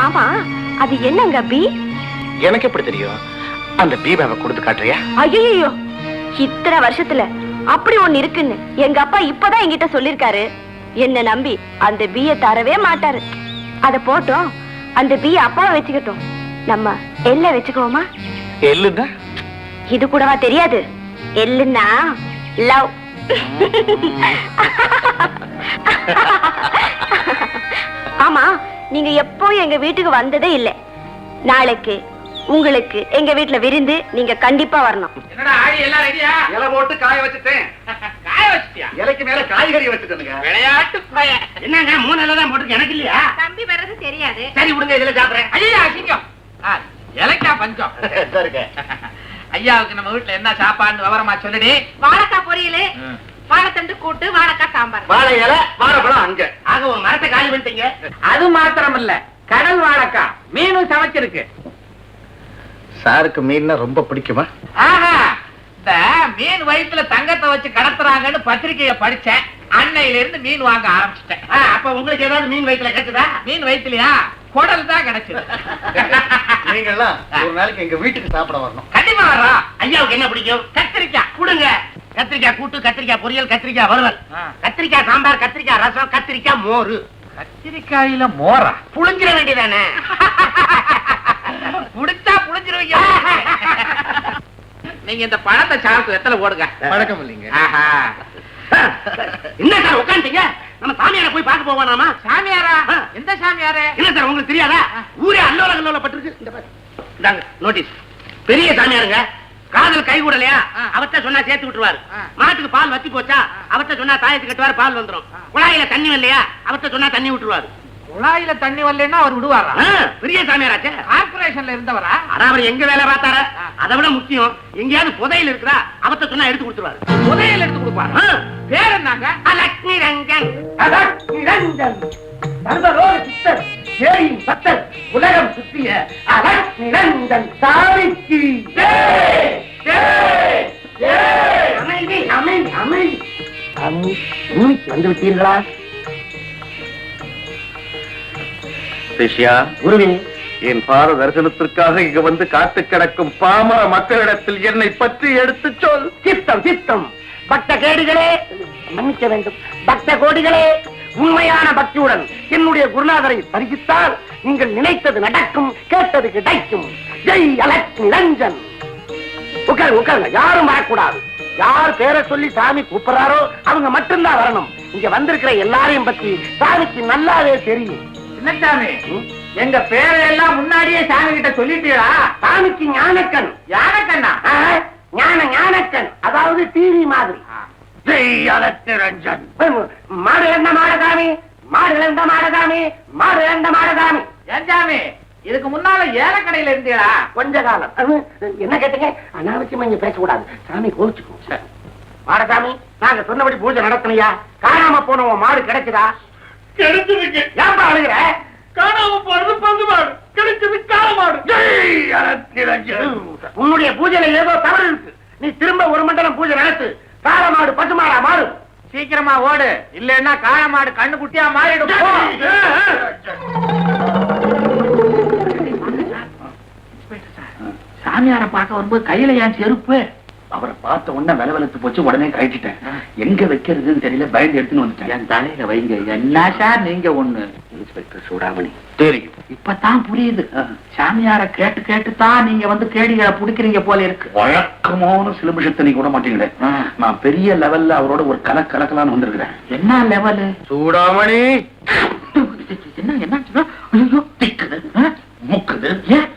ஆமா, அது என்னங்க பி? எனக்கு எப்படி தெரியும்? அந்த பி மேப்பை கொடுத்து காட்டுறியா? ஐயோ, இத்தனை வருஷத்துல அப்படி ஒண்ணு இருக்குன்னு எங்க அப்பா இப்பதான் என்கிட்ட சொல்லிருக்காரு. என்ன நம்பி அந்த பீய தரவே மாட்டாரு. அத போட்டோம், அந்த பீய அப்பாவை வச்சுக்கிட்டோம், நம்ம எல்ல வச்சுக்குவோமா? எல்லுன்னா? இது கூடவா தெரியாது? எல்லுன்னா லவ். ஆமா, நீங்க எப்போ எங்க வீட்டுக்கு வந்ததே இல்லை. நாளைக்கு உங்களுக்கு எங்க வீட்டுல விருந்து, நீங்க கண்டிப்பா வரணும். என்னடா ஆடி எல்லாம் ரெடியா? இலை போட்டு காய வச்சுட்டேன். காய வச்சிட்டியா? இலைக்கு மேல காய்கறி வச்சுட்டேனுங்க. விளையாட்டு பய. என்னங்க 3 இலை தான் போட்டுருக்கு, எனக்கு இல்லையா? தம்பி வர்றது தெரியாது. சரி விடுங்க, இதுல சாப்பிடுறேன். ஐயா அசிங்கம். இலைக்கா பஞ்சம். சரிங்க. ஐயாவுக்கு நம்ம வீட்டுல என்ன சாப்பாடு விவரமா சொல்லுடி. வாழைக்காய் பொரியல், வாழைத்தண்டு கூட்டு, வாழைக்காய் சாம்பார். வாழை இலை, வாழைப்பழம் அங்க. ஆக ஒரு மரத்தை காலி பண்ணிட்டீங்க. அது மாத்திரம் இல்ல, கடல் வாழைக்காய் மீனும் சமைச்சிருக்கு. சாருக்கு மீன்னா ரொம்ப பிடிக்குமா? ஆஹா, இந்த மீன் வயிற்றுல தங்கத்தை வச்சு கடத்துறாங்கன்னு பத்திரிகைய படிச்சேன். அன்னையில இருந்து மீன் வாங்க ஆரம்பிச்சிட்டேன். அப்ப உங்களுக்கு ஏதாவது மீன் வயிற்றுல கிடைச்சதா? மீன் வயிற்றுலயா? குடல் தான் கிடைச்சது. நீங்க எல்லாம் ஒரு நாளைக்கு எங்க வீட்டுக்கு சாப்பிட வரணும். கண்டிப்பா வர்றோம். ஐயாவுக்கு என்ன பிடிக்கும்? கத்திரிக்காய் கொடுங்க. கத்திரிக்காய் கூட்டு, கத்திரிக்காய் பொரியல், கத்திரிக்காய் வறுவல், கத்திரிக்காய் சாம்பார், கத்திரிக்காய் ரசம், கத்திரிக்காய் மோரு. கத்திரிக்காயில மோரா? புளிஞ்சிட வேண்டியதானே? புடிச்சா புளிஞ்சிருவீங்க. நீங்க இந்த பழத்தை சாப்பிட்டு எத்தனை போடுங்க. பழக்கம் இல்லைங்க. என்ன சார் உட்காந்துட்டீங்க? நம்ம சாமியாரை போய் பார்க்க போவானாமா? சாமியாரா? எந்த சாமியாரு? என்ன சார் உங்களுக்கு தெரியாதா? ஊரே அல்லோல கல்லோல பட்டிருக்கு. இந்த பாரு, இந்தாங்க நோட்டீஸ். பெரிய சாமியாருங்க, காதல் கை கூடலையா அவர்கிட்ட சொன்னா சேர்த்து விட்டுருவாரு. மாட்டுக்கு பால் வத்தி போச்சா அவர்கிட்ட சொன்னா தாயத்து கட்டுவாரு, பால் வந்துரும். குழாயில தண்ணி வரலையா அவர்கிட்ட சொன்னா தண்ணி விட்டுருவாரு. குழாயில தண்ணி வரலன்னா அவர் விடுவாரா? பெரிய சாமியாராச்சே. கார்பரேஷன்ல இருந்தவரா? அவர் எங்க வேலை பார்த்தார? அதை விட முக்கியம், எங்கேயாவது புதையல் இருக்குதா அவர்கிட்ட சொன்னா எடுத்து கொடுத்துருவாரு. புதையல் எடுத்து கொடுப்பாரு. பேர் என்னங்க? லட்சுமி ரங்கன். நிரஞ்சன் சர்வரோக சித்தர், சேயின் பக்தர், உலகம் சுற்றிய நிரஞ்சன் சாமிக்கு அமைதி அமைதி அமைதி. வந்து விட்டீர்களா? சிஷ்யா, குருவே, என் பாத தரிசனத்திற்காக இங்க வந்து காத்து கிடக்கும் பாமர மக்களிடத்தில் என்னை பற்றி எடுத்து சொல். சித்தம் சித்தம். பக்த கேடுகளே, மன்னிக்க வேண்டும். பக்த கோடிகளே, உண்மையான பக்தியுடன் என்னுடைய குருநாதரை தரிசித்தால் நீங்கள் நினைத்தது நடக்கும், கேட்டது கிடைக்கும். ஜெய் அலக் நிரஞ்சன். உட்காருங்க, யாரும் வரக்கூடாது. யார் பேரை சொல்லி சாமி கூப்பிடுறாரோ அவங்க மட்டும்தான் வரணும். இங்க வந்திருக்கிற எல்லாரையும் பத்தி சாமிக்கு நல்லாவே தெரியும். என்ன சாமி, எங்க பேரையெல்லாம் முன்னாடியே சாமி கிட்ட சொல்லிட்டீங்களா? சாமிக்கு ஞானக்கண். யானக்கண்ணா? ஞானக்கண், அதாவது டிவி மாதிரி. ஜெய் அலக் நிரஞ்சன். மாடு இழந்த மாடசாமி, மாடு இழந்த மாடசாமி, மாடு இழந்த மாடசாமி. ஏன் சாமி, இதுக்கு முன்னால ஏலக்கடையில இருந்தீங்களா? கொஞ்ச காலம். என்ன கேட்டீங்க? அனாவசியமா இங்க பேசக்கூடாது, சாமி கோவிச்சுக்கும். மாடசாமி, நாங்க சொன்னபடி பூஜை நடத்தலையா? காணாம போன உன் மாடு கிடைக்குதா? கிடைச்சிருக்கு. ஏன்பா அழுகிற? காணாம போறது பந்து மாடு, கிடைச்சது காள மாடு. ஜெய் அலக் நிரஞ்சன். உன்னுடைய பூஜையில ஏதோ தவறு இருக்கு. நீ திரும்ப ஒரு மண்டலம் பூஜை நடத்து. காள மாடு பசுமாடா மாறும். சீக்கிரமா ஓடு, இல்லன்னா காள மாடு கண்ணு குட்டியா மாறிடும். சாமியார பார்க்க வரும்போது கையில ஏன் செருப்பு? அவரை பார்த்த உடனே விலவெலுத்து போச்சு, உடனே கழிச்சிட்டேன். எங்க வைக்கிறதுன்னு தெரியல, பயந்து எடுத்துன்னு வந்துட்டேன். என் தலையில வைங்க. என்ன சார் நீங்க ஒண்ணு? இன்ஸ்பெக்டர் சூடாமணி. தெரியும், இப்பதான் புரியுது. சாமியார கேட்டு கேட்டுதான் நீங்க வந்து கேடிகளை புடிக்கிறீங்க போல இருக்கு. வழக்கமான சிலமிஷத்தை நீ கூட மாட்டீங்களே. நான் பெரிய லெவல்ல அவரோட ஒரு கலக்கலான்னு வந்திருக்கிறேன். என்ன லெவலு? சூடாமணி. என்ன என்ன? ஐயோ, திக்குது, முக்குது. ஏன்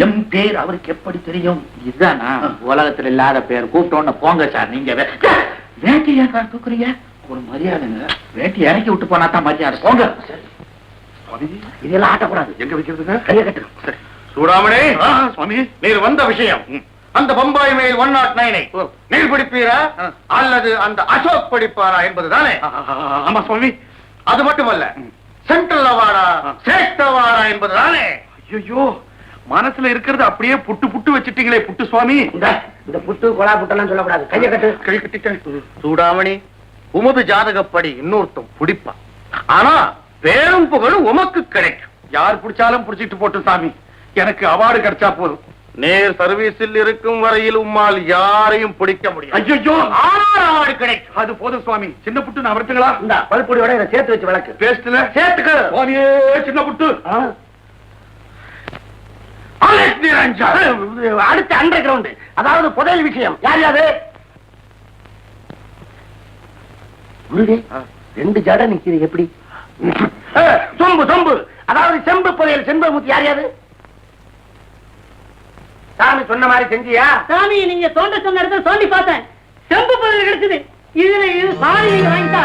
என் பேர் அவருக்கு எப்படி தெரியும்? இதுதானா உலகத்துல இல்லாத பேர்? கூப்பிட்டோன்னு போங்க சார். நீங்க வேட்டியா தூக்குறீங்க? ஒரு மரியாதைங்க. வேட்டி இறக்கி விட்டு போனா தான் மரியாதை. போங்க. இதெல்லாம் ஆட்டக்கூடாது. எங்க வைக்கிறதுங்க? கையை கட்டணும். சரி. சூடாமணி, சுவாமி, நீர் வந்த விஷயம். அந்த பம்பாய் மெயில் 109 நீர் பிடிப்பீரா அல்லது அந்த அசோக் படிப்பாரா என்பதுதானே? ஆமா சுவாமி. அது மட்டுமல்ல, சென்ட்ரல் அவார்டா ஸ்டேட் அவார்டா என்பதுதானே? ஐயோ, மனசுல இருக்கிறது அப்படியே புட்டு புட்டு வச்சிட்டீங்களே புட்டு சுவாமி. இந்த புட்டு கொலா புட்டெல்லாம் சொல்லக்கூடாது. கையை கட்டு. கை கட்டிட்டேன். சூடாமணி, உமது ஜாதகப்படி இன்னொருத்தம் பிடிப்பான். ஆனா பேரும் புகழும் உமக்கு கிடைக்கும். யார் பிடிச்சாலும் பிடிச்சிட்டு போட்டு சாமி, எனக்கு அவார்டு கிடைச்சா போதும். நேர் சர்வீஸில் இருக்கும் வரையில் உம்மால் யாரையும் பிடிக்க முடியும். ஐயோ, அவார்டு கிடைக்கும். அது போதும் சுவாமி. சின்ன புட்டு நான் வரட்டுங்களா? இந்த பல்பொடியோட இதை சேர்த்து வச்சு வளர்க்கு. பேஸ்ட்ல சேர்த்துக்கு. சுவாமியே, சின்ன புட்டு. அலக் நிரஞ்சன். அடுத்த அண்டர் கிரவுண்ட், அதாவது புதையல் விஷயம். யார் யாரு? குருவே, 2 ஜட நிக்கிறது எப்படி? சொம்பு சொம்பு, அதாவது செம்பு புதையல். செம்பமுத்தி யார் யாரு? சாமி சொன்ன மாதிரி செஞ்சியா? சாமி, நீங்க தோண்ட சொன்ன இடத்துல தோண்டி பார்த்தேன், செம்பு பதில் கிடைச்சது. இதுல இது பாதி நீங்க வாங்கிட்டா.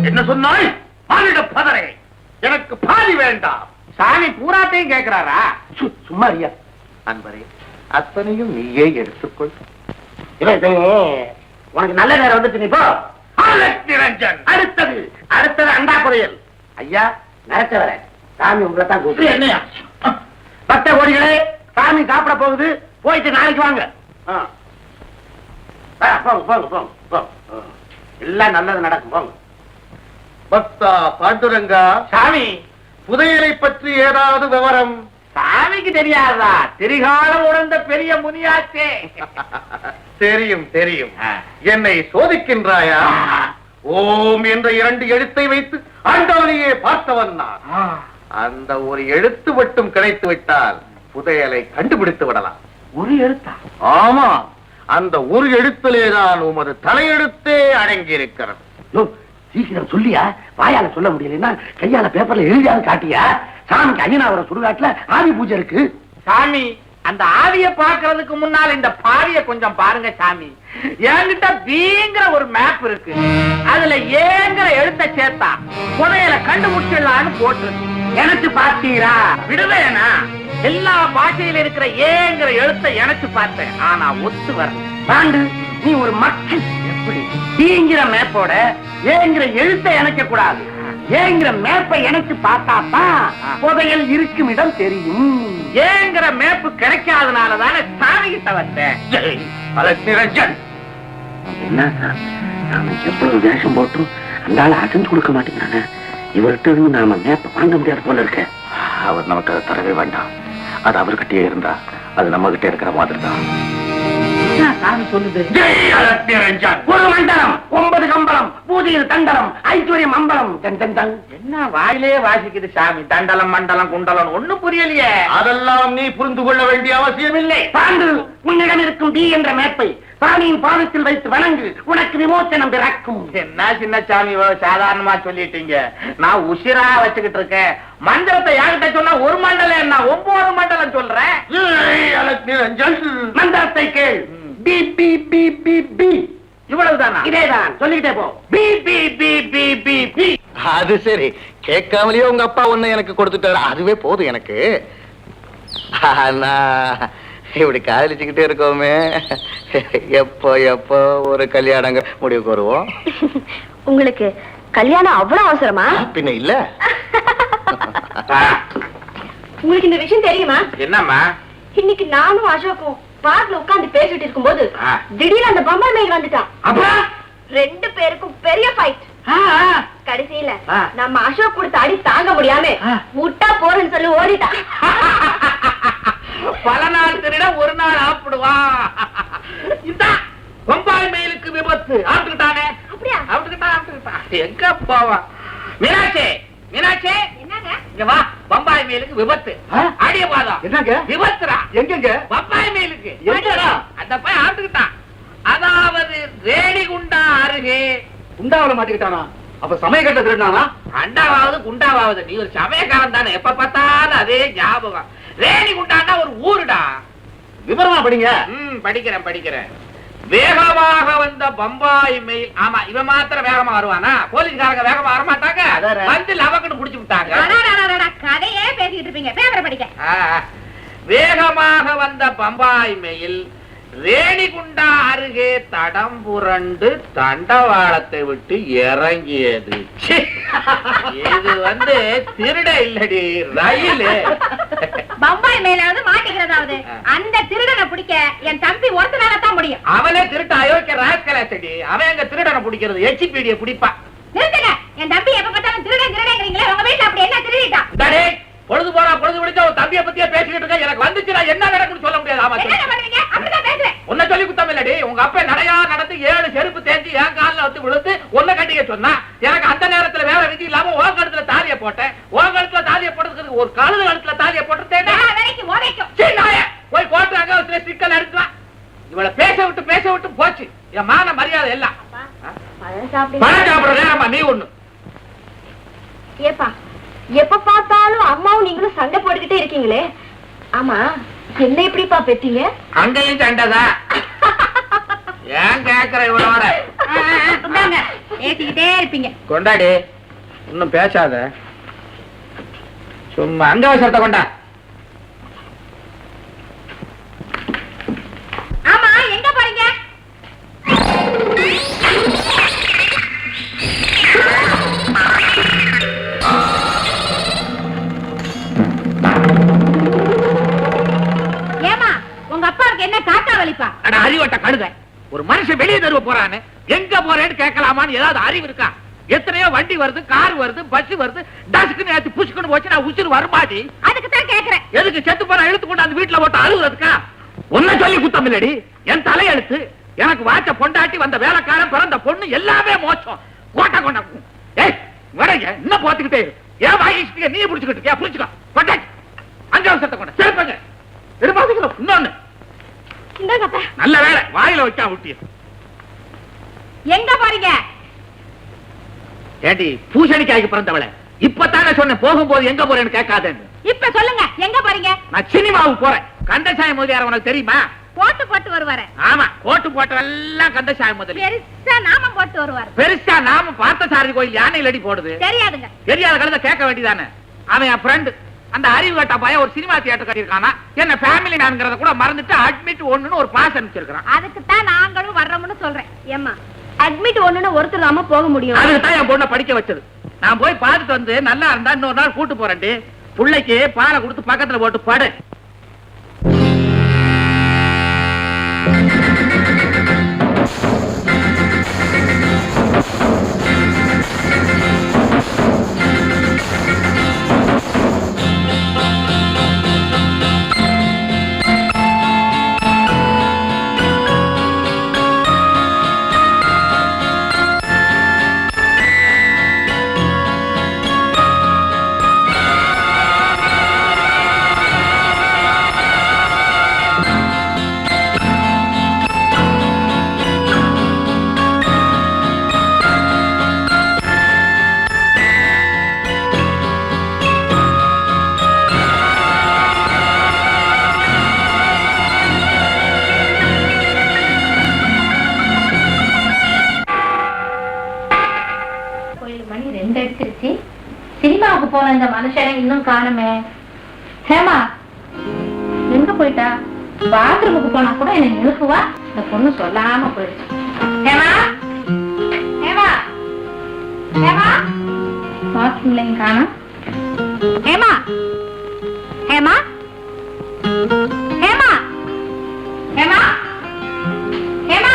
என்ன சொன்னாய்? பாலிட பதரை, எனக்கு பாதி வேண்டாம். சாமி பூராத்தையும் கேட்கிறாரா? சும்மா ஐயா. அன்பரே, அத்தனையும் நீயே எடுத்துக்கொள். உனக்கு நல்ல நேரம் வந்துட்டு நீ போ. அலக் நிரஞ்சன். அடுத்தது அண்டா புதையல். ஐயா, நடத்த வர சாமி உங்களை தான் கூப்பிட்டு. என்னையா? பக்த கோடிகளே, சாமி சாப்பிட போகுது, போயிட்டு நாளைக்கு வாங்க. போங்க போங்க போங்க போங்க. எல்லாம் நல்லது நடக்கும், போங்க. பக்தா பாண்டுரங்கா, சாமி, புதையலை பற்றி ஏதாவது விவரம்? சாமிக்கு தெரியாதா? திரிகாலம் உணர்ந்த பெரிய முனியாச்சே. தெரியும் தெரியும். என்னை சோதிக்கின்றாயா? ஓம் என்ற 2 எழுத்தை வைத்து ஆண்டவனையே பார்த்தவன் நான். அந்த ஒரு எழுத்து மட்டும் கிடைத்து விட்டால் புதையலை கண்டுபிடித்து விடலாம். ஒரு எழுத்தா? ஆமா, அந்த ஒரு எழுத்திலேதான் உமது தலையெழுத்தே அடங்கி இருக்கிறது. சீக்கிரம் சொல்லியா? வாயால சொல்ல முடியலன்னா கையால பேப்பர்ல எழுதியாவது காட்டியா? சாமிக்கு ஐயனாவர சுடுகாட்டுல ஆவி பூஜை இருக்கு. சாமி, அந்த ஆவிய பாக்குறதுக்கு முன்னால் இந்த பாவிய கொஞ்சம் பாருங்க சாமி. என்கிட்ட பீங்கிற ஒரு மேப் இருக்கு, அதுல ஏங்கிற எழுத்த சேர்த்தா புதையல கண்டுபிடிச்சிடலான்னு போட்டு எனக்கு பார்த்தீரா? விடுவேனா? எல்லா பாஷையில இருக்கிற ஏங்கிற எழுத்த எனக்கு பார்த்தேன், ஆனா ஒத்து வர. பாண்டு, நீ ஒரு மக்கள். எப்படி தீங்கிற மேப்போட ஏங்கிற எழுத்தை இணைக்க கூடாது. ஏங்கிற மேப்பை இணைச்சு பார்த்தாதான் புதையல் இருக்கும் இடம் தெரியும். ஏங்கிற மேப்பு கிடைக்காதனாலதானே சாமி கிட்ட வந்தேன். அலக் நிரஞ்சன், என்ன சார், நாம எவ்வளவு வேஷம் போட்டும் அந்த ஆளை அசைஞ்சு கொடுக்க மாட்டேங்கிறாங்க. இவர்கிட்ட இருந்து நாம மேப்பை வாங்க முடியாது போல இருக்க. அவர் நமக்கு அதை தரவே வேண்டாம். அது அவர்கிட்டயே இருந்தா அது நம்ம கிட்ட இருக்கிற மாதிரி தான். சாமி சொல்லுது. ஜெய் அலட்சிய ரஞ்சன். ஒரு மண்டலம் 9 கம்பளம் பூஜையில் தண்டலம் ஐஸ்வர்யம் அம்பலம் தன் தன் தன். என்ன வாயிலே வாசிக்குது சாமி? தண்டலம் மண்டலம் குண்டலம் ஒண்ணும் புரியலையே. அதெல்லாம் நீ புரிந்து கொள்ள வேண்டிய அவசியம் இல்லை. பாண்டு உன்னிடம் இருக்கும் டி என்ற மேப்பை சாமியின் பாதத்தில் வைத்து வணங்கு, உனக்கு விமோசனம் பிறக்கும். என்ன சின்ன சாமி சாதாரணமா சொல்லிட்டீங்க, நான் உசிரா வச்சுக்கிட்டு இருக்கேன். மண்டலத்தை யார்கிட்ட சொன்னா ஒரு மண்டலம் என்ன 9 மண்டலம் சொல்றேன். ஜெய் அலட்சிய ரஞ்சன். மந்திரத்தை கேள். பி பி பி பி பி. இவ்வளவுதானா? இதேதான், சொல்லிக்கிட்டே போ. பி பி பி பி பி பி. அது சரி, கேட்காமலேயே உங்க அப்பா ஒண்ணு எனக்கு கொடுத்துட்டாரு, அதுவே போதும் எனக்கு. நான் இப்படி காதலிச்சுக்கிட்டே இருக்கோமே, எப்போ எப்போ ஒரு கல்யாணங்க முடிவுக்கு வருவோம்? உங்களுக்கு கல்யாணம் அவ்வளவு அவசரமா? பின்ன இல்ல. உங்களுக்கு இந்த விஷயம் தெரியுமா? என்னம்மா? இன்னைக்கு நானும் அசோக்கும் பார்க்ல உட்கார்ந்து பேசிட்டு இருக்கும்போது திடீர்னு அந்த பம்பர் மேல் வந்துட்டான். அப்புறம் 2 பேருக்கும் பெரிய ஃபைட். கடைசியில நம்ம அசோக் கொடுத்த அடி தாங்க முடியாம முட்டா போறேன்னு சொல்லி ஓடிட்டான். பல நாள் திருட ஒரு நாள் ஆப்பிடுவான். இந்த பம்பாய் மேலுக்கு விபத்து ஆப்பிட்டுட்டானே. அப்படியா? ஆப்பிட்டுக்கிட்டான். எங்க போவா? மீனாட்சி, மீனாட்சி, என்னங்க? இங்க வா. பம்பாய் மேலுக்கு விபத்து. அடிய பாதம். என்னங்க? விபத்துடா. எங்கெங்க? பம்பாய் மேலுக்கு. எங்கடா? அந்த பையன் ஆப்பிட்டுக்கிட்டான். அதாவது ரேணிகுண்டா அருகே. குண்டாவில மாட்டிக்கிட்டானா? அப்ப சமயக்கட்ட திருடானா? அண்டாவாவது குண்டாவாவது, நீ ஒரு சமயக்காரன் தானே, எப்ப பார்த்தாலும் அதே ஞாபகம். ரேணிகுண்டான்னா ஒரு ஊருடா. விவரமா படிங்க. படிக்கிறேன். வேகமாக வந்த பம்பாய் மெயில். ஆமா, இவன் மாத்திரம் வேகமா வருவானா? போலீஸ்காரங்க வேகமா வர மாட்டாங்க. வந்து லவக்குன்னு புடிச்சு விட்டாங்க. கதையே பேசிட்டு இருப்பீங்க, பேப்பரை படிக்க. வேகமாக வந்த பம்பாய் மெயில் ரேணிகுண்டா அருகே தடம் புரண்டு தண்டவாளத்தை விட்டு இறங்கியது. இது திருட இல்லடி, ரயிலு. பம்பாய் மேலாவது மாட்டிக்கிறதாவது அந்த திருடனை பிடிக்க என் தம்பி ஒருத்தனாலதான் முடியும். அவனே திருட்ட அயோக்கிய ராஸ்கலாச்சடி. அவன் எங்க திருடனை பிடிக்கிறது? எச்சிபீடிய பிடிப்பா. நிறுத்துங்க. என் தம்பி எப்ப பார்த்தாலும் திருடங்கிறீங்களே, உங்க வீட்டுல அப்படி என்ன திருடிட்டான்? பொழுது போனா பொழுது முடிஞ்சா ஒரு தம்பியை பத்தியே பேசிக்கிட்டு இருக்க. எனக்கு வந்துச்சு, நான் என்ன நடக்குன்னு சொல்ல முடியாது. ஆமா, உன்னை சொல்லி குத்தம் இல்லடி. உங்க அப்பா நடையா நடந்து 7 செருப்பு தேஞ்சி என் காலில் வந்து விழுந்து உன்னை கட்டிக்க சொன்னா, எனக்கு அந்த நேரத்துல வேற விதி இல்லாம ஓ கழுத்துல தாலிய போட்டேன். ஓ கழுத்துல தாலிய போட்டதுக்கு ஒரு கழுது கழுத்துல தாலிய போட்டுட்டேன். போய் கோட்டு அங்க சிக்கல் எடுக்கலாம். இவளை பேச விட்டு போச்சு என் மான மரியாதை எல்லாம். பழம் சாப்பிடுற நேரமா நீ ஒண்ணு. ஏப்பா, எப்ப பார்த்தாலும் அம்மாவும் நீங்களும் சண்டை போட்டுக்கிட்டே இருக்கீங்களே, ஆமா என்ன எப்படிப்பா பெத்தீங்க? அங்கேயும் சண்டைதான். ஏன் கேக்குற இவளோட? ஏத்திக்கிட்டே இருப்பீங்க. கொண்டாடி, இன்னும் பேசாத, சும்மா அங்க அவசரத்தை கொண்டா. ஆமா, எங்க போறீங்க? ஏமா, உங்க அப்பாவுக்கு என்ன காக்கா வலிப்பா? அட அறிவட்ட கழுத, ஒரு மனுஷன் வெளியே தருவ போறான்னு எங்க போறேன்னு கேட்கலாமான்னு ஏதாவது அறிவு இருக்கா? எத்தனையோ வண்டி வருது, கார் வருது, பஸ் வருது, டஸ்க்கு நேத்து புஷ்குன்னு போச்சு, நான் உசுறு வருமாடி. அதுக்கு தான் கேக்குறேன். எதுக்கு செத்து போற இழுத்து கொண்டு அந்த வீட்டுல போட்டு அழுகுறதுக்கா? ஒன்ன சொல்லி குத்தம் இல்லடி, என் தலையெழுத்து. எனக்கு வாச்ச பொண்டாட்டி, வந்த வேலைக்காரன், பிறந்த பொண்ணு எல்லாமே மோசம். கோட்டை கொண்டா. ஏய் வரங்க, இன்னும் போத்துக்கிட்டே ஏன் வாங்கிட்டு நீ புடிச்சுக்கிட்டு புடிச்சுக்கோ. கொண்டாட்டி 5 வருஷத்தை கொண்ட சேர்ப்பாங்க. எதிர்பார்த்துக்கிறோம். இன்னொன்னு நல்ல வேலை வாயில வைக்கா விட்டிய. எங்க போறீங்க? ஏடி பூசணிக்காய்க்கு பிறந்தவளை, இப்பதானே சொன்னேன் போகும்போது எங்க போறேன்னு கேட்காதேன்னு. இப்ப சொல்லுங்க, எங்க போறீங்க? நான் சினிமாவுக்கு போறேன். கந்தசாமி முதலியார் உனக்கு தெரியுமா? போட்டு வருவாரு. ஆமா, கோட்டு போட்டவெல்லாம் கந்தசாமி முதலி. பெருசா நாமம் போட்டு வருவாரு. பெருசா நாம பார்த்த சாரதி கோயில் யானையில் அடி போடுது. தெரியாதுங்க. தெரியாத கழுத கேட்க வேண்டியதானே. அவன் என் ஃப்ரெண்டு, அந்த அறிவு கட்ட பையன் ஒரு சினிமா தியேட்டர் கட்டியிருக்கானா. என்ன ஃபேமிலி மேன்ங்கிறத கூட மறந்துட்டு அட்மிட் 1ன்னு ஒரு பாஸ் அனுப்பிச்சிருக்கான். அதுக்கு தான் நாங்களும் வர்றோம்னு சொல்றேன். ஏம்மா, அட்மிட் 1ன்னு ஒருத்தர் நாம போக முடியும். அதுக்கு தான் என் பொண்ணை படிக்க வச்சது. நான் போய் பார்த்துட்டு வந்து நல்லா இருந்தா இன்னொரு நாள் கூட்டு போறேன்டி. பிள்ளைக்கு பாலை கொடுத்து பக்கத்துல போட்டு படு. போன இந்த மனுஷனை இன்னும் காணுமே. ஹேமா எங்க போயிட்டா? பாத்ரூமுக்கு போனா கூட என்னை நிறுத்துவா. இந்த பொண்ணு சொல்லாம போயிடுச்சு. ஹேமா ஹேமா ஹேமா பாத்ரூம்லையும் காணும். ஹேமா ஹேமா ஹேமா ஹேமா ஹேமா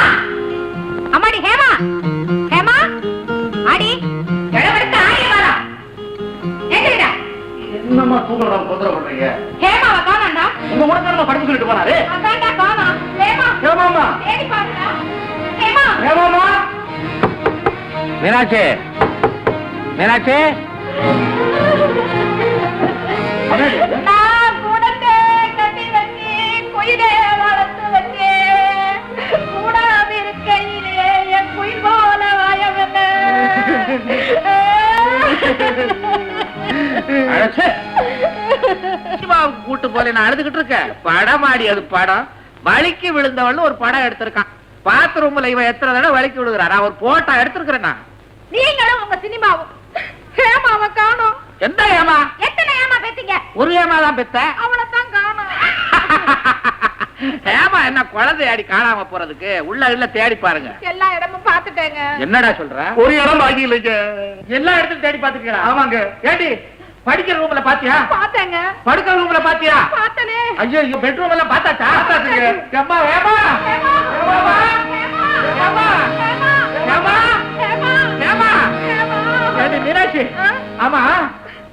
அம்மாடி ஹேமா ஹேமா ஆடி எழவெடுத்து ஆடி வரா. எங்கடா? என்னம்மா தூங்குறோம் தொந்தரவு பண்றீங்க? ஹேமாவை காணோம்டா. உங்க கூட தான் படிச்சு சொல்லிட்டு போனாரு. அதான்டா காணோம். ஹேமா ஏமாமா தேடி பாருடா. ஹேமா ஏமாமா மீனாட்சி மீனாட்சி நான் கூடத்தை கட்டி வச்சு குயிலே வளர்த்து வச்சு கூடாம இருக்கையிலே என் குயில் போல வாயவன கூட்டு போல நான் அழுதுகிட்டு இருக்கேன். படமாடி அது படம். வலிக்கு விழுந்தவள் ஒரு படம் எடுத்திருக்கான். பாத்ரூம்ல இவன் எத்தனை தடவை வலிக்கு விழுகிறான். நான் ஒரு போட்டோ எடுத்திருக்கிறேன். நான் நீங்களும் உங்க சினிமாவும் ஹேமாவை காணோம். எந்த ஏமா? எத்தனை ஏமா பெத்தீங்க? ஒரு ஏமா தான் பெத்த. அவளைத்தான் காணோம். ஏமா என்ன குழந்தை அடி காணாம போறதுக்கு உள்ள இல்ல தேடி பாருங்க. எல்லா இடமும் பாத்துட்டேங்க. என்னடா சொல்ற? ஒரு இடம் பாக்கி இல்லைங்க. எல்லா இடத்துக்கும் தேடி பாத்துக்கலாம். ஆமாங்க. ஏடி படிக்கிற ரூம்ல பாத்தியா? பாத்தேங்க. படுக்கிற ரூம்ல பாத்தியா? பாத்தனே. ஐயோ பெட்ரூம் எல்லாம் பார்த்தாச்சா? பார்த்தாச்சுங்க. ஏம்மா ஏமா ஏமா ஏமா ஏமா ஏமா ஏடி மீனாட்சி. ஆமா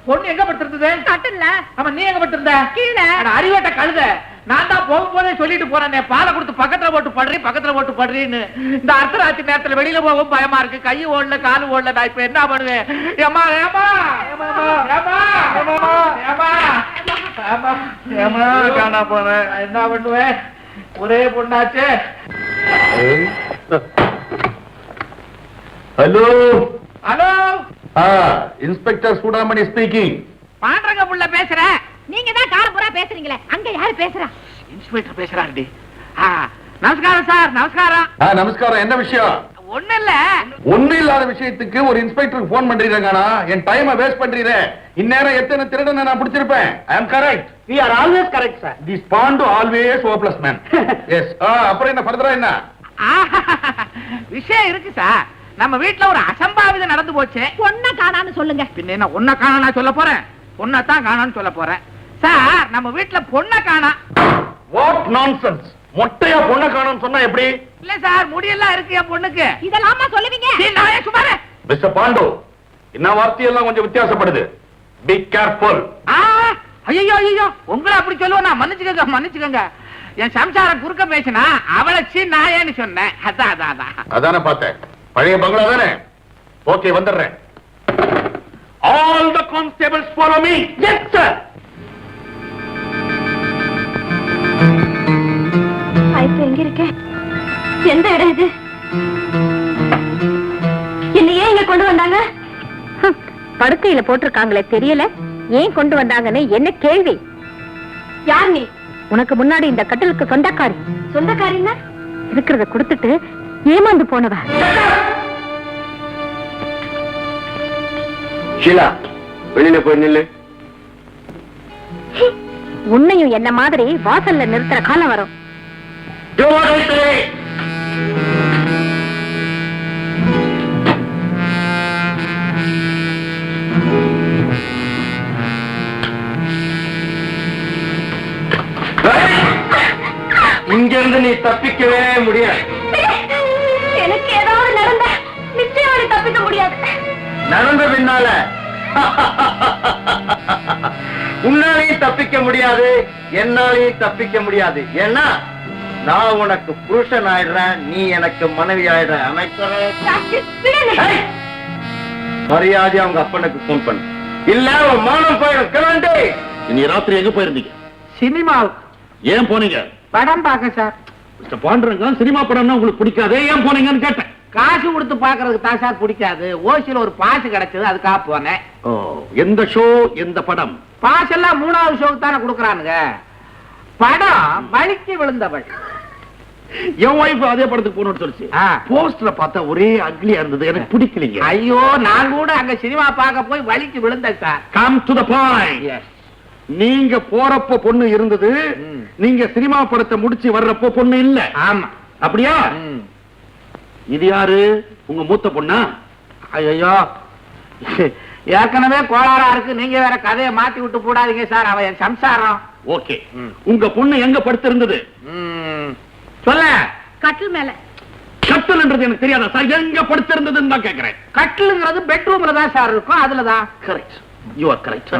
பொண்ணு எங்க படுத்திருந்தது? கட்டல. ஆமா நீ எங்க படுத்திருந்த? கீழே. அறிவட்ட கழுத. நான் தான் போகும்போதே சொல்லிட்டு போறேன், பாலை கொடுத்து பக்கத்துல போட்டு படுறீன்னு. இந்த அர்த்தராத்திரி நேரத்துல வெளியில போகவும் பயமா இருக்கு. கை ஓடல காலு ஓடல. நான் இப்ப என்ன பண்ணுவேன்? ஏமா ஏமா ஏமா காணா போனேன். என்ன பண்ணுவேன்? ஒரே பொண்ணாச்சு. Hello hello inspector Choodamani speaking. பாண்டரங்க புள்ள பேசுற. நீங்க தான் காரபுரா பேசுறீங்களே, அங்க யாரு பேசுறா? இன்ஸ்பெக்டர் பேசுறாருடி. நமஸ்காரம் சார். நமஸ்காரம். நமஸ்காரம். என்ன விஷயம்? ஒண்ணு இல்ல. ஒண்ணு இல்லாத விஷயத்துக்கு ஒரு இன்ஸ்பெக்டருக்கு போன் பண்றீங்கண்ணா. என் டைமை வேஸ்ட் பண்றீங்க. இந்நேரம் எத்தனை திருடனை நான் பிடிச்சிருப்பேன். ஐ அம் correct. We are always correct, sir. This Pandu always hopeless man. Yes. அப்புறம் என்ன ஃபர்தரா என்ன? விஷயம் இருக்கு சார். நம்ம வீட்டுல ஒரு அசம்பாவிதம் நடந்து போச்சு. பொண்ண காணான்னு சொல்லுங்க. பின்ன என்ன ஒன்ன காணா சொல்ல போறேன்? பொண்ணத்தான் காணான்னு சொல்ல போறேன். சார் நம்ம வீட்டுல பொண்ண காணா. What nonsense. மொட்டையா பொண்ணை காணோம்னு சொன்னா எப்படி? இல்ல சார் முடியெல்லாம் இருக்கு என் பொண்ணுக்கு. இதெல்லாமா சொல்லுவீங்க? சுமாரு மிஸ்டர் பாண்டு, என்ன வார்த்தையெல்லாம் கொஞ்சம் வித்தியாசப்படுது. Be careful. ஐயோ ஐயோ உங்களை அப்படி சொல்லுவேன். மன்னிச்சுக்கங்க. என் சம்சாரம் குறுக்க பேசினா அவளை நான் ஏன்னு சொன்னேன். அதானே பார்த்தேன். பழைய பங்களா தானே. ஓகே வந்துடுறேன். All the constables follow me. Yes sir. இப்ப எங்க இருக்க? எந்த இடம் இது? என்னையே இங்க கொண்டு வந்தாங்க? படுக்கையில போட்டிருக்காங்களே தெரியல. ஏன் கொண்டு வந்தாங்கன்னு என்ன கேள்வி? யார் நீ? உனக்கு முன்னாடி இந்த கட்டிலுக்கு சொந்தக்காரி. சொந்தக்காரின்னா இருக்கிறத கொடுத்துட்டு ஏமாந்து போனவ. ஷீலா, வெளியில போய் நில்லு. உன்னையும் என்ன மாதிரி வாசல்ல நிறுத்துற காலம் வரும். Do what I say. இங்க இருந்து நீ தப்பிக்கவே முடியாது. எனக்கு ஏதாவது நடந்த நிச்சயம் தப்பிக்க முடியாது. நடந்த பின்னால உன்னாலையும் தப்பிக்க முடியாது, என்னாலையும் தப்பிக்க முடியாது. ஏன்னா நான் உனக்கு புருஷன் ஆயிடுறேன், நீ எனக்கு மனைவி ஆயிடுற. மரியாதை அவங்க அப்பனுக்கு போன் பண்ணு, இல்ல அவன் மானம் போயிடும். கிளம்பி. நீ ராத்திரி எங்க போயிருந்தீங்க? சினிமாவுக்கு. ஏன் போனீங்க? படம் பார்க்க சார். மிஸ்டர் பாண்டுரங்கன், சினிமா படம்னா உங்களுக்கு பிடிக்காதே, ஏன் போனீங்கன்னு கேட்டேன். காசு கொடுத்து பாக்குறதுக்கு தான் சார் பிடிக்காது. ஓசியில ஒரு பாசு கிடைச்சது, அதுக்காக போனேன். ஓ, எந்த ஷோ எந்த படம்? பாஸ் எல்லாம் 3வது ஷோக்கு தானே கொடுக்கறானுங்க. படம் வலிக்கு விழுந்தவள். என் ஒய்ஃப் அதே படத்துக்கு போகணும்னு சொல்லிச்சு. போஸ்டரை பார்த்தா ஒரே அக்லியா இருந்தது, எனக்கு பிடிக்கலைங்க. ஐயோ, நான் கூட அங்க சினிமா பார்க்க போய் வலிக்கு விழுந்தேன் sir. Come to the point. நீங்க போறப்போ பொண்ணு இருந்தது, நீங்க சினிமா படத்தை முடிச்சு வர்றப்போ பொண்ணு இல்ல. ஆமா. அப்படியா? இது யாரு? உங்க மூத்த பொண்ணா? ஐயோ, ஏற்கனவே கோளாரா இருக்கு, நீங்க வேற கதையை மாத்தி விட்டு போடாதீங்க சார். அவன் என் சம்சாரம். ஓகே. உங்க பொண்ணு எங்க படுத்திருந்தது? சொல்ல. கட்டில் மேல. கட்டில்ன்றது எனக்கு தெரியாதா சார்? எங்க படுத்திருந்ததுன்னு தான் கேக்குறேன். கட்டிலுங்கிறது பெட்ரூம்ல தான் சார் இருக்கும், அதுலதான். Correct, you are correct.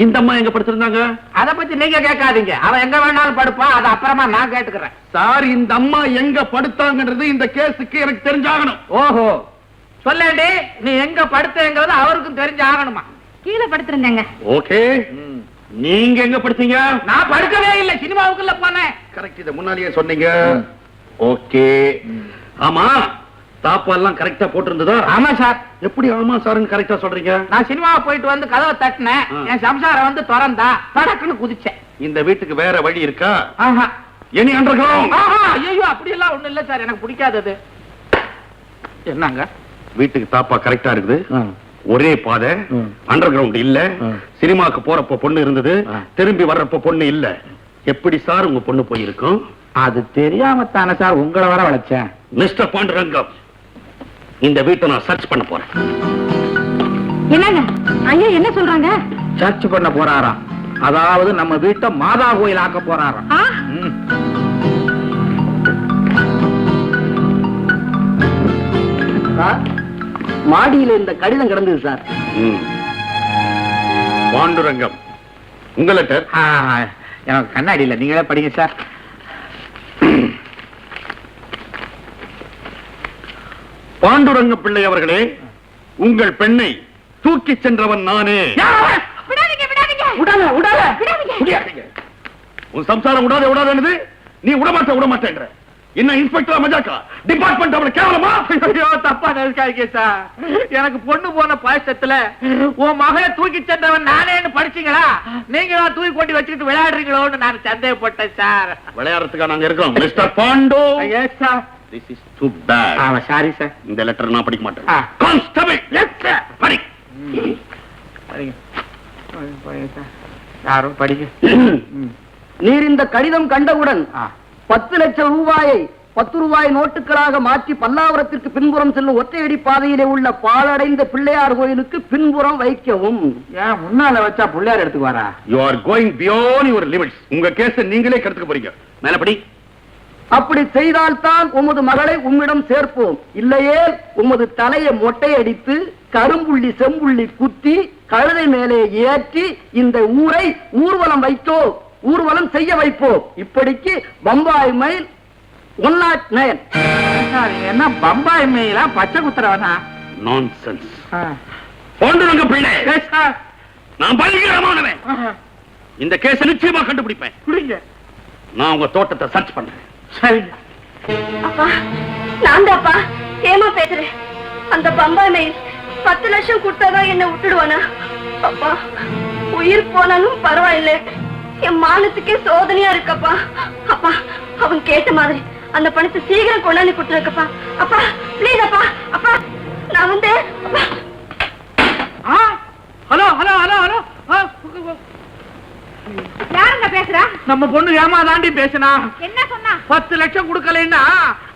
இந்த அம்மா எங்க படுத்திருந்தாங்க? அத பத்தி நீங்க கேட்காதீங்க, அவன் எங்க வேணாலும் படுப்பான், அது அப்புறமா நான் கேட்டுக்கிறேன். சார், இந்த அம்மா எங்க படுத்தாங்கன்றது இந்த கேஸுக்கு எனக்கு தெரிஞ்சாகணும். ஓஹோ, சொல்லேண்டி, நீ எங்க படுத்தேங்கிறது அவருக்கும் தெரிஞ்சு ஆகணுமா? கீழே படுத்திருந்தேங்க. ஓகே, நீங்க எங்க படுத்தீங்க? நான் படுக்கவே இல்லை, சினிமாவுக்குள்ள போனேன். கரெக்ட், இத முன்னாடியே சொன்னீங்க. ஓகே. ஆமா, தாப்பால்லாம் கரெக்டா போட்டிருந்ததா? ஆமா சார். எப்படி ஆமா சார்னு கரெக்டா சொல்றீங்க? நான் சினிமா போயிட்டு வந்து கதவை தட்டினேன், என் சம்சாரம் வந்து திறந்தா, படக்குன்னு குதிச்சேன். இந்த வீட்டுக்கு வேற வழி இருக்கா? ஆஹா. Any underground? ஐயோ, அப்படி எல்லாம் ஒண்ணு இல்ல சார், எனக்கு பிடிக்காதது. என்னங்க? வீட்டுக்கு தாப்பா கரெக்டா இருக்குது, ஒரே பாதை, அண்டர் கிரவுண்ட் இல்ல. சினிமாக்கு போறப்ப பொண்ணு இருந்தது, திரும்பி வர்றப்ப பொண்ணு இல்ல. எப்படி சார் உங்க பொண்ணு போயிருக்கும்? அது தெரியாம தானே சார் உங்களை வர வளைச்சேன். மிஸ்டர் பாண்டுரங்கம், இந்த வீட்டை நான் சர்ச் பண்ண போறேன். என்னங்க ஐயா என்ன சொல்றாங்க? சர்ச் பண்ண போறாராம், அதாவது நம்ம வீட்டை மாதா கோயில் ஆக்க போறாராம். மாடியில இந்த கடிதம் கிடந்தது சார். பாண்டுரங்கம், உங்க லெட்டர். எனக்கு கண்ணாடி இல்ல, நீங்களே படிங்க சார். பாண்டுரங்க பிள்ளை அவர்களே, உங்கள் பெண்ணை தூக்கி சென்றவன் நானே. உன் சம்சாரம் விடாத விடாதது நீ விடமாட்டேன்ற என்ன இன்ஸ்பெக்டர் மஜாக்கா? டிபார்ட்மெண்ட் அவரை கேவலமா? ஐயோ, தப்பா நினைக்காதீங்க சார். எனக்கு பொண்ணு போன பாயசத்துல உன் மகளை தூக்கி சென்றவன் நானேன்னு படிச்சீங்களா? நீங்க தூக்கி கொண்டு வச்சுக்கிட்டு விளையாடுறீங்களோன்னு நான் சந்தேகப்பட்டேன் சார். விளையாடுறதுக்கா நாங்க இருக்கோம் mister Pandu. Yes sir. This is too bad. Sorry sir. இந்த லெட்டர் நான் படிக்க மாட்டேன். கான்ஸ்டபிள், எஸ் சார், படி. யாரும் படிக்க. நீர் இந்த கடிதம் கண்டவுடன் 10 லட்சம் ரூபாயை 10 ரூபாய் நோட்டுகளாக மாற்றி பல்லாவரத்திற்கு பின்புறம் செல்லும் ஒற்றையடி பாதையிலே உள்ள பாழடைந்த பிள்ளையார் கோயிலுக்கு பின்புறம் வைக்கவும். ஏன் முன்னால வச்சா பிள்ளையார் எடுத்துக்கு வரா? You are going beyond your limits. உங்க கேஸ நீங்களே கெடுத்துக்க போறீங்க. மேலப்படி. அப்படி செய்தால்தான் உமது மகளை உம்மிடம் சேர்ப்போம். இல்லையே உமது தலையை மொட்டையடித்து கரும்புள்ளி செம்புள்ளி குத்தி கழுதை மேலே ஏற்றி இந்த ஊரை ஊர்வலம் ஊர்வலம் செய்ய வைப்போம். இப்படிக்கு பம்பாய் மைல் 109. என்ன பம்பாய் மெயிலா பச்சை குத்துறவனா? நான்சென்ஸ். பாண்டுரங்க பிள்ளை, நான் பயங்கரமானவன். இந்த கேஸ நிச்சயமா கண்டுபிடிப்பேன். நான் உங்க தோட்டத்தை சர்ச் பண்றேன். சரி. அப்பா, நான் தான்ப்பா ஏமா பேசுறேன். அந்த பம்பாய் மெயில் 10 லட்சம் கொடுத்தாதான் என்ன விட்டுடுவானா? அப்பா, உயிர் போனாலும் பரவாயில்லை, என் மானத்துக்கே சோதனையா இருக்கப்பா. அப்பா, அவன் கேட்ட மாதிரி அந்த பணத்தை சீக்கிரம் கொண்டாந்து கொடுத்துருக்கப்பா. அப்பா பிளீஸ் அப்பா. அப்பா நான் வந்து ஹலோ ஹலோ ஹலோ ஹலோ. யாருங்க பேசுறா? நம்ம பொண்ணு ஏமா தாண்டி பேசினா? என்ன சொன்னா? 10 லட்சம் கொடுக்கலைன்னா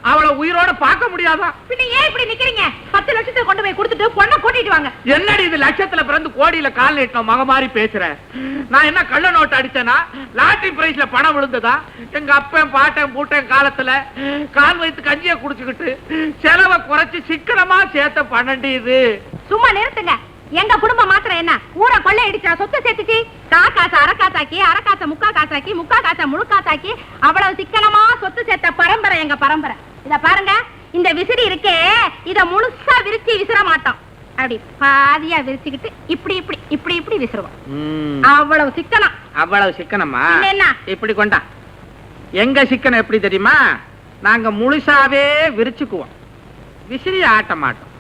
அவளை உயிரோட பார்க்க முடியாதா? பின்ன ஏன் இப்படி நிக்கிறீங்க? 10 லட்சத்தை கொண்டு போய் கொடுத்துட்டு பொண்ணை கூட்டிட்டு வாங்க. என்னடி இது, லட்சத்துல பிறந்து கோடியில கால் நீட்டணும் மக மாதிரி பேசுறேன். நான் என்ன கள்ள நோட்டு அடிச்சேனா? லாட்டரி பிரைஸ்ல பணம் விழுந்ததா? எங்க அப்பன் பாட்டன் பூட்டன் காலத்துல கால் வைத்து கஞ்சியை குடிச்சுக்கிட்டு செலவை குறைச்சு சிக்கனமா சேர்த்த பணண்டி இது. சும்மா நிறுத்துங்க. எங்க குடும்பம் மாத்திரம் என்ன ஊரை கொள்ளை அடிச்சா சொத்து சேர்த்துச்சு? காசை அரக்காத்தாக்கி, அரக்காசை முக்கா காசாக்கி, முக்கா காசை முழுக்காத்தாக்கி அவ்வளவு சிக்கனமா சொத்து சேர்த்த பரம்பரை எங்க பரம்பரை. இத பாருங்க, இந்த விசிறி இருக்கே, இத முழுசா விரிச்சு விசிற மாட்டோம். அப்படி பாதியா விரிச்சுக்கிட்டு இப்படி இப்படி இப்படி இப்படி விசிறுவோம். அவ்வளவு சிக்கனம். அவ்வளவு சிக்கனமா? என்ன இப்படி கொண்டா. எங்க சிக்கனம் எப்படி தெரியுமா? நாங்க முழுசாவே விரிச்சுக்குவோம், விசிறி ஆட்ட மாட்டோம்,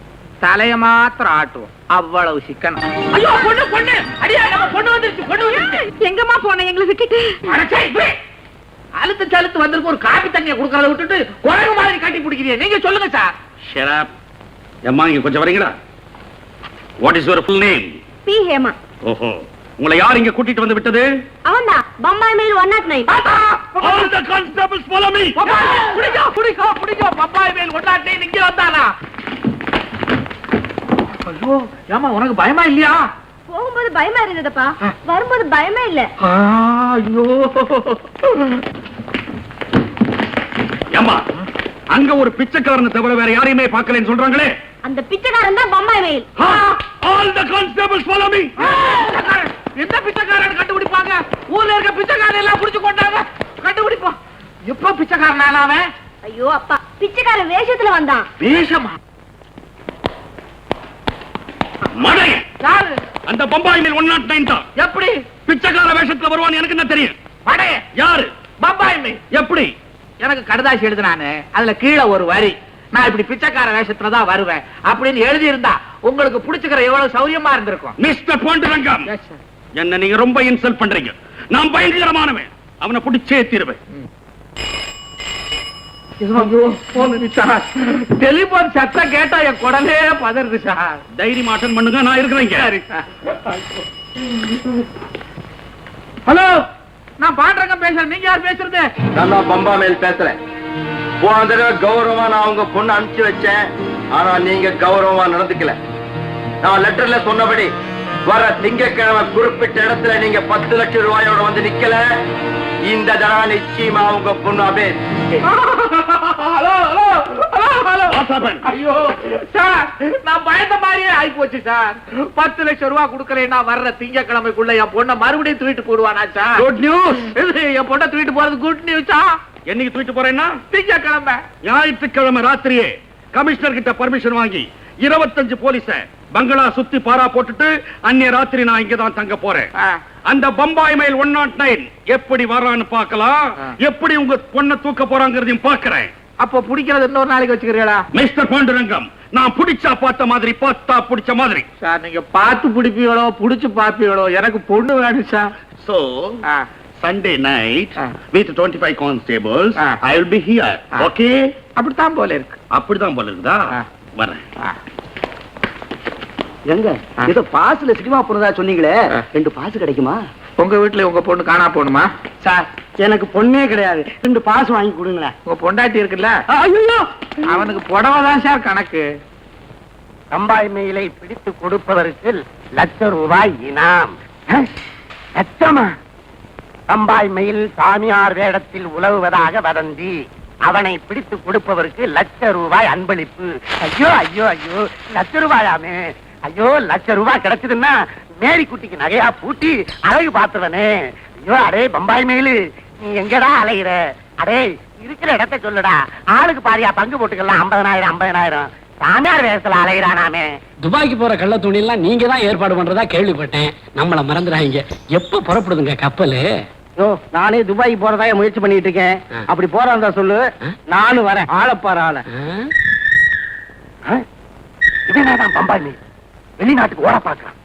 தலைய மாத்திரம் ஆட்டுவோம். அவ்வளவு சிக்கனம். ஐயோ, பொண்ணு பொண்ணு, அடியா நம்ம பொண்ணு வந்துருச்சு, பொண்ணு வந்துருச்சு. எங்கம்மா போன எங்களை விட்டுட்டு? அழுத்து சலுத்து வந்திருக்கு ஒரு காபி தண்ணியை கொடுக்கறத விட்டுட்டு குரங்கு மாதிரி கட்டி பிடிக்கிறீங்க. நீங்க சொல்லுங்க சார். ஷட் அம்மா இங்க கொஞ்சம் வரீங்களா? What is your full name? P Hema. ஓஹோ, உங்களை யார் இங்க கூட்டிட்டு வந்து விட்டது? அவன்தான் Bombay mail 109. All the constables follow me. புடிக்கோ பப்பாய் மேல் ஒட்டாட்டே இங்க வந்தானா? ஐயோ ஏமா உனக்கு பயமா இல்லையா? போகும்போது பயமா இருந்ததுப்பா, வரும்போது பயமே இல்ல. ஐயோ ஏம்மா அங்க ஒரு பிச்சைக்காரனை தவிர வேற யாரையுமே பார்க்கலன்னு சொல்றாங்களே. அந்த பிச்சைக்காரன் தான் Bombay mail. All the constables follow me. எந்த பிச்சைக்காரன் கண்டுபிடிப்பாங்க? ஊர்ல இருக்க பிச்சைக்காரன் எல்லாம் புடிச்சு கொண்டாங்க, கண்டுபிடிப்போம். எப்ப பிச்சைக்காரன் அவன்? ஐயோ அப்பா, பிச்சைக்காரன் வேஷத்துல வந்தான். வேஷமா? மடை யாரு? அந்த பம்பாய் மேல் 109 தான். எப்படி பிச்சைக்கார வேஷத்துல வருவான்னு எனக்கு என்ன தெரியும்? படே யாரு? பம்பாய் மெயில். எப்படி? எனக்கு கடுதாசி எழுதுனானு அதுல கீழே ஒரு வரி, நான் இப்படி பிச்சைக்கார வேஷத்துல தான் வருவேன் அப்படின்னு எழுதி இருந்தா உங்களுக்கு புடிச்சுக்கிற எவ்வளவு சௌரியமா இருந்திருக்கும். மிஸ்டர் பாண்டுரங்கம், என்ன நீங்க ரொம்ப இன்சல்ட் பண்றீங்க. நான் பயங்கரமானவன், அவனை பிடிச்சே தீருவேன். டெலிபோன் சத்தம் கேட்டா என் குடலே பதறுது சார். தைரியம் அட்டன் பண்ணுங்க, நான் இருக்கிறேன். ஹலோ, நான் பாண்டுரங்கம் பேசுறேன். நீங்க யார் பேசுறது? நான் பம்பா மேல் பேசுறேன். போன தடவை கௌரவமா நான் உங்க பொண்ணு அனுப்பிச்சு வச்சேன், ஆனா நீங்க கௌரவமா நடந்துக்கல. நான் லெட்டர்ல சொன்னபடி வர திங்கட்கிழமை குறிப்பிட்ட இடத்துல நீங்க 10 லட்சம் ரூபாயோட வந்து நிக்கல, இந்த தடவை நிச்சயமா உங்க பொண்ணு அபேஸ். ஐயோ சார், நான் பயந்த மாதிரியே ஆகி போச்சு சார். 10 லட்சம் ரூபாய் கொடுக்கலன்னா வர்ற திங்கக்கிழமைக்குள்ள என் பொண்ணை மறுபடியும் தூக்கிட்டு போடுவானா சார்? Good news. என் பொண்ணை தூக்கிட்டு போறது குட் நியூஸா? என்னைக்கு தூக்கிட்டு போறேன்னா திங்கக்கிழமை ஞாயிற்றுக்கிழமை ராத்திரியே கமிஷனர் கிட்ட பர்மிஷன் வாங்கி 25 போலீஸ பங்களா சுத்தி பாரா போட்டுட்டு அன்னைய ராத்திரி நான் இங்கதான் தங்க போறேன். அந்த பம்பாய் மெயில் 109 எப்படி வரான்னு பார்க்கலாம், எப்படி உங்க பொண்ணை தூக்க போறாங்கிறதையும் பார்க்கிறேன். அப்ப பிடிக்கிறது இன்னொரு நாளைக்கு வச்சுக்கிறீங்களா? மிஸ்டர் பாண்டுரங்கம், நான் பிடிச்சா பார்த்த மாதிரி, பார்த்தா பிடிச்ச மாதிரி. சார் நீங்க பார்த்து பிடிப்பீங்களோ புடிச்சு பாப்பீங்களோ, எனக்கு பொண்ணு வேணும் sir. So Sunday night with 25 constables I will be here. Okay? அப்படித்தான் போல இருக்கு. அப்படிதான் போல இருக்குதா? வரேன். எங்க ஏதோ பாஸ்ல சினிமா போனதா சொன்னீங்களே, 2 பாஸ் கிடைக்குமா? உங்க வீட்டுல உங்க பொண்ணு காணா போணுமா? சார் எனக்கு பொண்ணே கிடையாது, 2 பாஸ் வாங்கி கொடுங்களேன். உங்க பொண்டாட்டி இருக்குல்ல, ஐயோ அவனுக்கு புடவை தான் சார் கணக்கு. பம்பாய் மெயிலை பிடித்து கொடுப்பதற்கு ₹1,00,000 இனாம். லட்சமா? பம்பாய் மெயில் சாமியார் வேடத்தில் உலவுவதாக வதந்தி, அவனை பிடித்து கொடுப்பதற்கு ₹1,00,000 அன்பளிப்பு. ஐயோ ஐயோ ஐயோ, ₹1,00,000 ஐயோ, ₹1,00,000 கிடைச்சதுன்னா மேரி குட்டிக்கு நகையா பூட்டி அழகு பாத்துவனே. ஐயோ அடே பம்பாய் மெயிலு, நீ எங்கடா அலையிற? அடே இருக்கிற இடத்த சொல்லுடா, ஆளுக்கு பாதியா பங்கு போட்டுக்கலாம். 50,000 சாமியார் வேஷத்துல அலையிறானாமே. துபாய்க்கு போற கள்ள துணி எல்லாம் நீங்க தான் ஏற்பாடு பண்றதா கேள்விப்பட்டேன். நம்மள மறந்துடாங்க. எப்ப புறப்படுதுங்க கப்பல்? நானே துபாய்க்கு போறதா முயற்சி பண்ணிட்டு இருக்கேன். அப்படி போறதா சொல்லு, நானும் வரேன். ஆளப்பாரு ஆள. இவனதான் பம்பாய் மெயில், வெளிநாட்டுக்கு ஓட பாக்குறான்.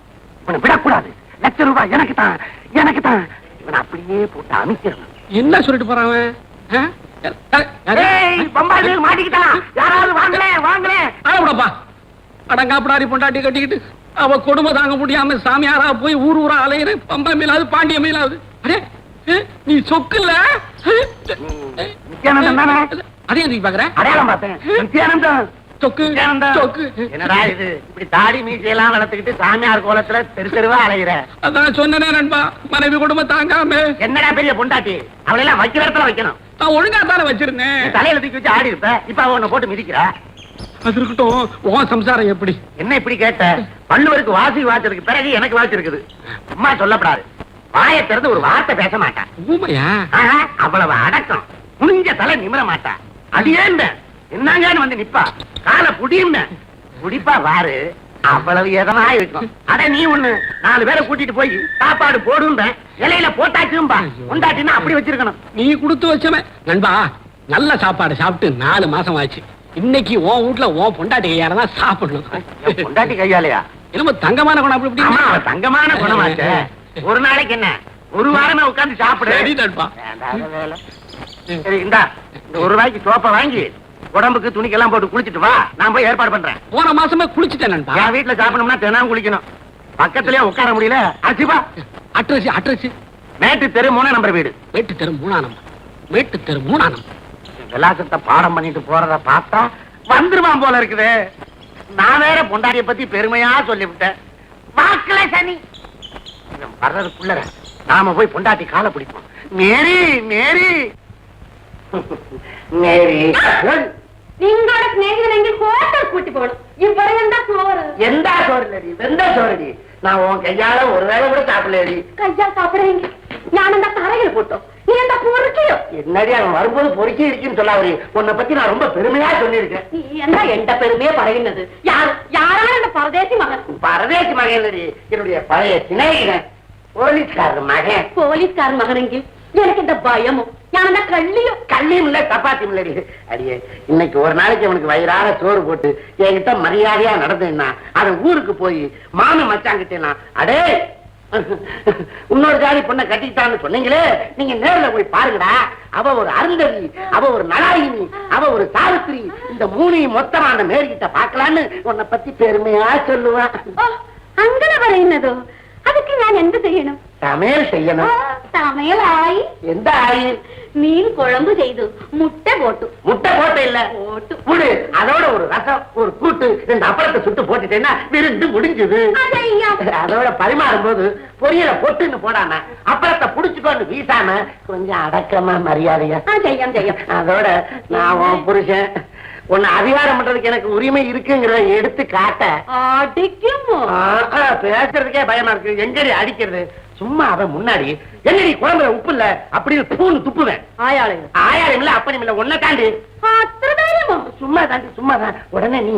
இவனை விடக்கூடாது. ₹1,00,000 எனக்கு தான், எனக்கு தான். இவனை அப்படியே போட்டு அமைக்கிறேன். என்ன சொல்லிட்டு போறான்? பம்பாய் மெயில் மாட்டிக்கிட்டான். யாராவது வாங்கல வாங்கல. ஆடப்பா, அடங்காப்படாரி பொண்டாட்டி கட்டிக்கிட்டு அவ கொடுமை தாங்க முடியாம சாமியாரா போய் ஊர் ஊரா அலையிற. பம்பா மேலாவது பாண்டிய மேலாவது. அடே நீ சொக்குல நித்யானந்தம் தானே? அதே நீ பாக்குற அடையாளம் பார்த்தேன். நித்யானந்தம். சொக்கு சொக்கு. என்னடா இது, இப்படி தாடி மீசையெல்லாம் வளர்த்துக்கிட்டு சாமியார் கோலத்துல தெருவா அலைகிற? அதான் சொன்னனே நண்பா, மனைவி குடும்பம் தாங்காம. என்னடா பெரிய பொண்டாட்டி, அவளெல்லாம் வைக்கிற இடத்துல வைக்கணும். நான் ஒழுங்கா தானே வச்சிருந்தேன். தலையில தூக்கி வச்சு ஆடி இருப்ப, இப்ப அவ உன்னை போட்டு மிதிக்கிறா. அது இருக்கட்டும், உன் சம்சாரம் எப்படி? என்ன இப்படி கேட்ட? பல்லுவருக்கு வாசி வாச்சதுக்கு பிறகு எனக்கு வாசி இருக்குது. அம்மா சொல்லப்படாது, வாயை திறந்து ஒரு வார்த்தை பேச மாட்டா. ஊமையா? அவ்வளவு அடக்கம். குனிஞ்ச தலை நிமிர மாட்டா. அடியேன் என்னங்கன்னு வந்து நிப்பா, கால புடியும் குடிப்பா வாரு. அவ்வளவு எதனா இருக்கும். அட நீ ஒண்ணு 4 பேரை கூட்டிட்டு போய் சாப்பாடு போடும்ப, இலையில போட்டாச்சும்பா. உண்டாட்டினா அப்படி வச்சிருக்கணும். நீ கொடுத்து வச்சவன் நண்பா. நல்ல சாப்பாடு சாப்பிட்டு 4 மாசம் ஆச்சு. இன்னைக்கு உன் வீட்டுல உன் பொண்டாட்டி கையாலதான் சாப்பிடணும். பொண்டாட்டி கையாலையா? என்னமோ தங்கமான குணம். அப்படி ஆமா, தங்கமான குணமாச்சே. ஒரு நாளைக்கு என்ன, ஒரு வாரமே உட்கார்ந்து சாப்பிடு. சரி நண்பா. வேலை சரி இந்தா இந்த ₹1 சோப்பை வாங்கி உடம்புக்கு துணிக்கெல்லாம் போட்டு குளிச்சிட்டு வா, நான் போய் ஏற்பாடு பண்றேன். போன மாசமே குளிச்சுட்டேன் நண்பா. என் வீட்டுல சாப்பிடணும்னா தினம் குளிக்கணும். பக்கத்துலயே உட்கார முடியல. அச்சிப்பா அட்ரஸ் மேட்டு தெரு 3 நம்பர் வீடு. மேட்டு தெரு 3 நம்பர். மேட்டு தெரு 3 நம்பர். விலாசத்தை பாடம் பண்ணிட்டு போறத பார்த்தா வந்துருவான் போல இருக்குது. நான் வேற பொண்டாட்டிய பத்தி பெருமையா சொல்லிவிட்டேன். வாக்குல சனி வர்றதுக்குள்ள நாம போய் பொண்டாட்டி காலை பிடிப்போம். மேரி மேரி மேரி നിങ്ങളുടെ സ്നേഹിതനെങ്കിൽ ഹോട്ടൽ കൂട്ടി പോകണം. ഇവിടെ എന്താ ചോറ്? എന്താ ചോറില്ലടി, വെന്ത ചോറടി. நான் உன் கையால ஒரு வேளை கூட சாப்பிடலடி. கையா சாப்பிடுறீங்க, நான் എന്താ தரையில் போட்டோம், நீ എന്താ பொறுக்கியோ? என்னடி அவன் வரும்போது பொறுக்கி இருக்குன்னு சொல்லாவரி. உன்னை பத்தி நான் ரொம்ப பெருமையா சொல்லியிருக்கேன். நீ എന്താ எந்த பெருமையை പറയുന്നത്? யாரான அந்த பரதேசி மகன்? பரதேசி மகன் இல்லடி, என்னுடைய பழைய சிநேகிதன், போலீஸ்காரர் மகன். போலீஸ்கார மகனெങ്കിൽ எனக்கு இந்த பயமோ, நான் என்ன கள்ளியோ? கள்ளியும் இல்ல சப்பாத்தியும் இல்லடி. அடியே இன்னைக்கு ஒரு நாளைக்கு அவனுக்கு வயிறார சோறு போட்டு என்கிட்ட மரியாதையா நடந்தேன்னா அவன் ஊருக்கு போய் மாமி மச்சாங்கிட்டேனா அடே இன்னொரு ஜாதி பொண்ணை கட்டிக்கிட்டான்னு சொன்னீங்களே, நீங்க நேர்ல போய் பாருங்கடா. அவ ஒரு அருந்ததி, அவ ஒரு நலாயினி, அவ ஒரு சாவித்திரி. இந்த 3 மொத்தமா அந்த மேரிகிட்ட பாக்கலான்னு உன்னை பத்தி பெருமையா சொல்லுவான். അങ്ങനെ പറയുന്നതോ? அதுக்கு நான் എന്ത് ചെയ്യണം? சமையல் செய்யணும். சமையலாയി. எந்த ஆயி? மீன் குழம்பு செய்து முட்டை போட்டு. முட்டை போட்டு இல்ல போட்டு புடு, அதோட ஒரு ரசம், ஒரு கூட்டு, 2 அப்பளத்தை சுட்டு போட்டுட்டேன்னா விருந்து முடிஞ்சது. அதோட பரிமாறும் போது பொரியல பொட்டுன்னு போடாம அப்பளத்தை புடிச்சுக்கோன்னு வீசாம கொஞ்சம் அடக்கமா மரியாதையா செய்யும் செய்யும். அதோட நான் உன் புருஷன் உன்னை அதிகாரம் பண்றதுக்கு எனக்கு உரிமை இருக்குங்கிறத எடுத்து காட்ட. அடிக்குமோ? பேசுறதுக்கே பயமா இருக்கு. எங்கடி அடிக்கிறது? சும்மா அவன் முன்னாடி என்னடி குழம்புல உப்பு இல்ல அப்படின்னு பூன்னு துப்புவேன். ஆயாளும் இல்ல அப்பனும் இல்ல உன்னை தாண்டி. சும்மா தாண்டி சும்மா தான். உடனே நீ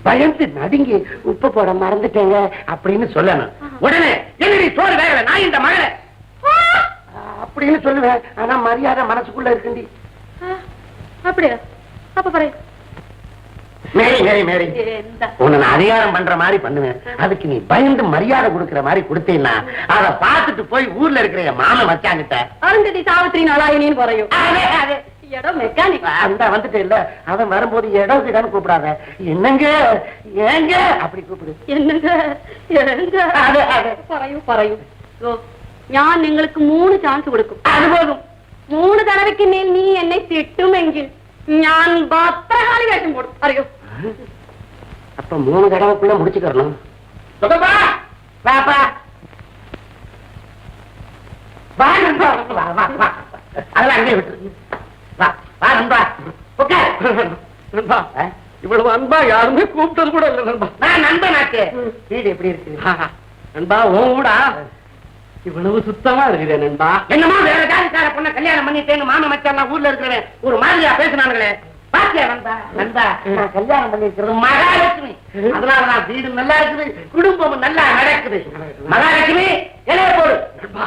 பயந்து நடுங்கி உப்பு போட மறந்துட்டேங்க அப்படின்னு சொல்லணும். உடனே என்னடி சோறு வேகல, நான் இந்த மகளை அப்படின்னு சொல்லுவேன். ஆனா மரியாதை மனசுக்குள்ள இருக்குண்டி. அப்படியா? அப்ப பாரு மேரி மேரி மேரி, உன்னை நான் அதிகாரம் பண்ற மாதிரி பண்ணுவேன். அதுக்கு நீ பயந்து மரியாதை கொடுக்கற மாதிரி கொடுத்தீன்னா அதை பார்த்துட்டு போய் ஊர்ல இருக்கிற என் மாமன் மச்சாங்கிட்ட அருந்ததி சாவித்திரி நலாயினின்னு பறையும். இடம் மெக்கானிக் அந்த வந்துட்டு இல்ல, அவன் வரும்போது இடம் கிடான்னு கூப்பிடாத. என்னங்க ஏங்க அப்படி கூப்பிடு. என்னங்க പറയും പറയും. ഞാൻ നിങ്ങൾക്ക് 3 ചാൻസ് കൊടുക്കും. அது போதும். 3 തവണയ്ക്ക് മേൽ നീ എന്നെ തിട്ടുമെങ്കിൽ ഞാൻ ഭദ്രകാളി വേഷം കൊടുക്കും. അറിയോ? அப்ப 3 தடவைக்குள்ள முடிச்சுக்கறணும். வாப்பா வா நண்பா, வா வா வா, அதெல்லாம் அங்கே விட்டு வா வா நண்பா உட்கார். நண்பா இவ்வளவு அன்பா யாருமே கூப்பிட்டது கூட இல்ல நண்பா. நான் நண்பனாக்கு வீடு எப்படி இருக்கு நண்பா? உன் வீடா இவ்வளவு சுத்தமா இருக்குது நண்பா. என்னமா வேற ஜாதிக்கார பொண்ணை கல்யாணம் பண்ணிட்டேன்னு மாமன் மச்சான் ஊர்ல இருக்கிறவன் ஒரு மாதிரியா பேசினானுங்களே. பாத்தியா நண்பா? நண்பா நான் கல்யாணம் பண்ணிருக்கிறது மகாலட்சுமி. அதனாலதான் வீடு நல்லா இருக்குது, குடும்பமும் நல்லா நடக்குது. மகாலட்சுமி இலைய போடு. நண்பா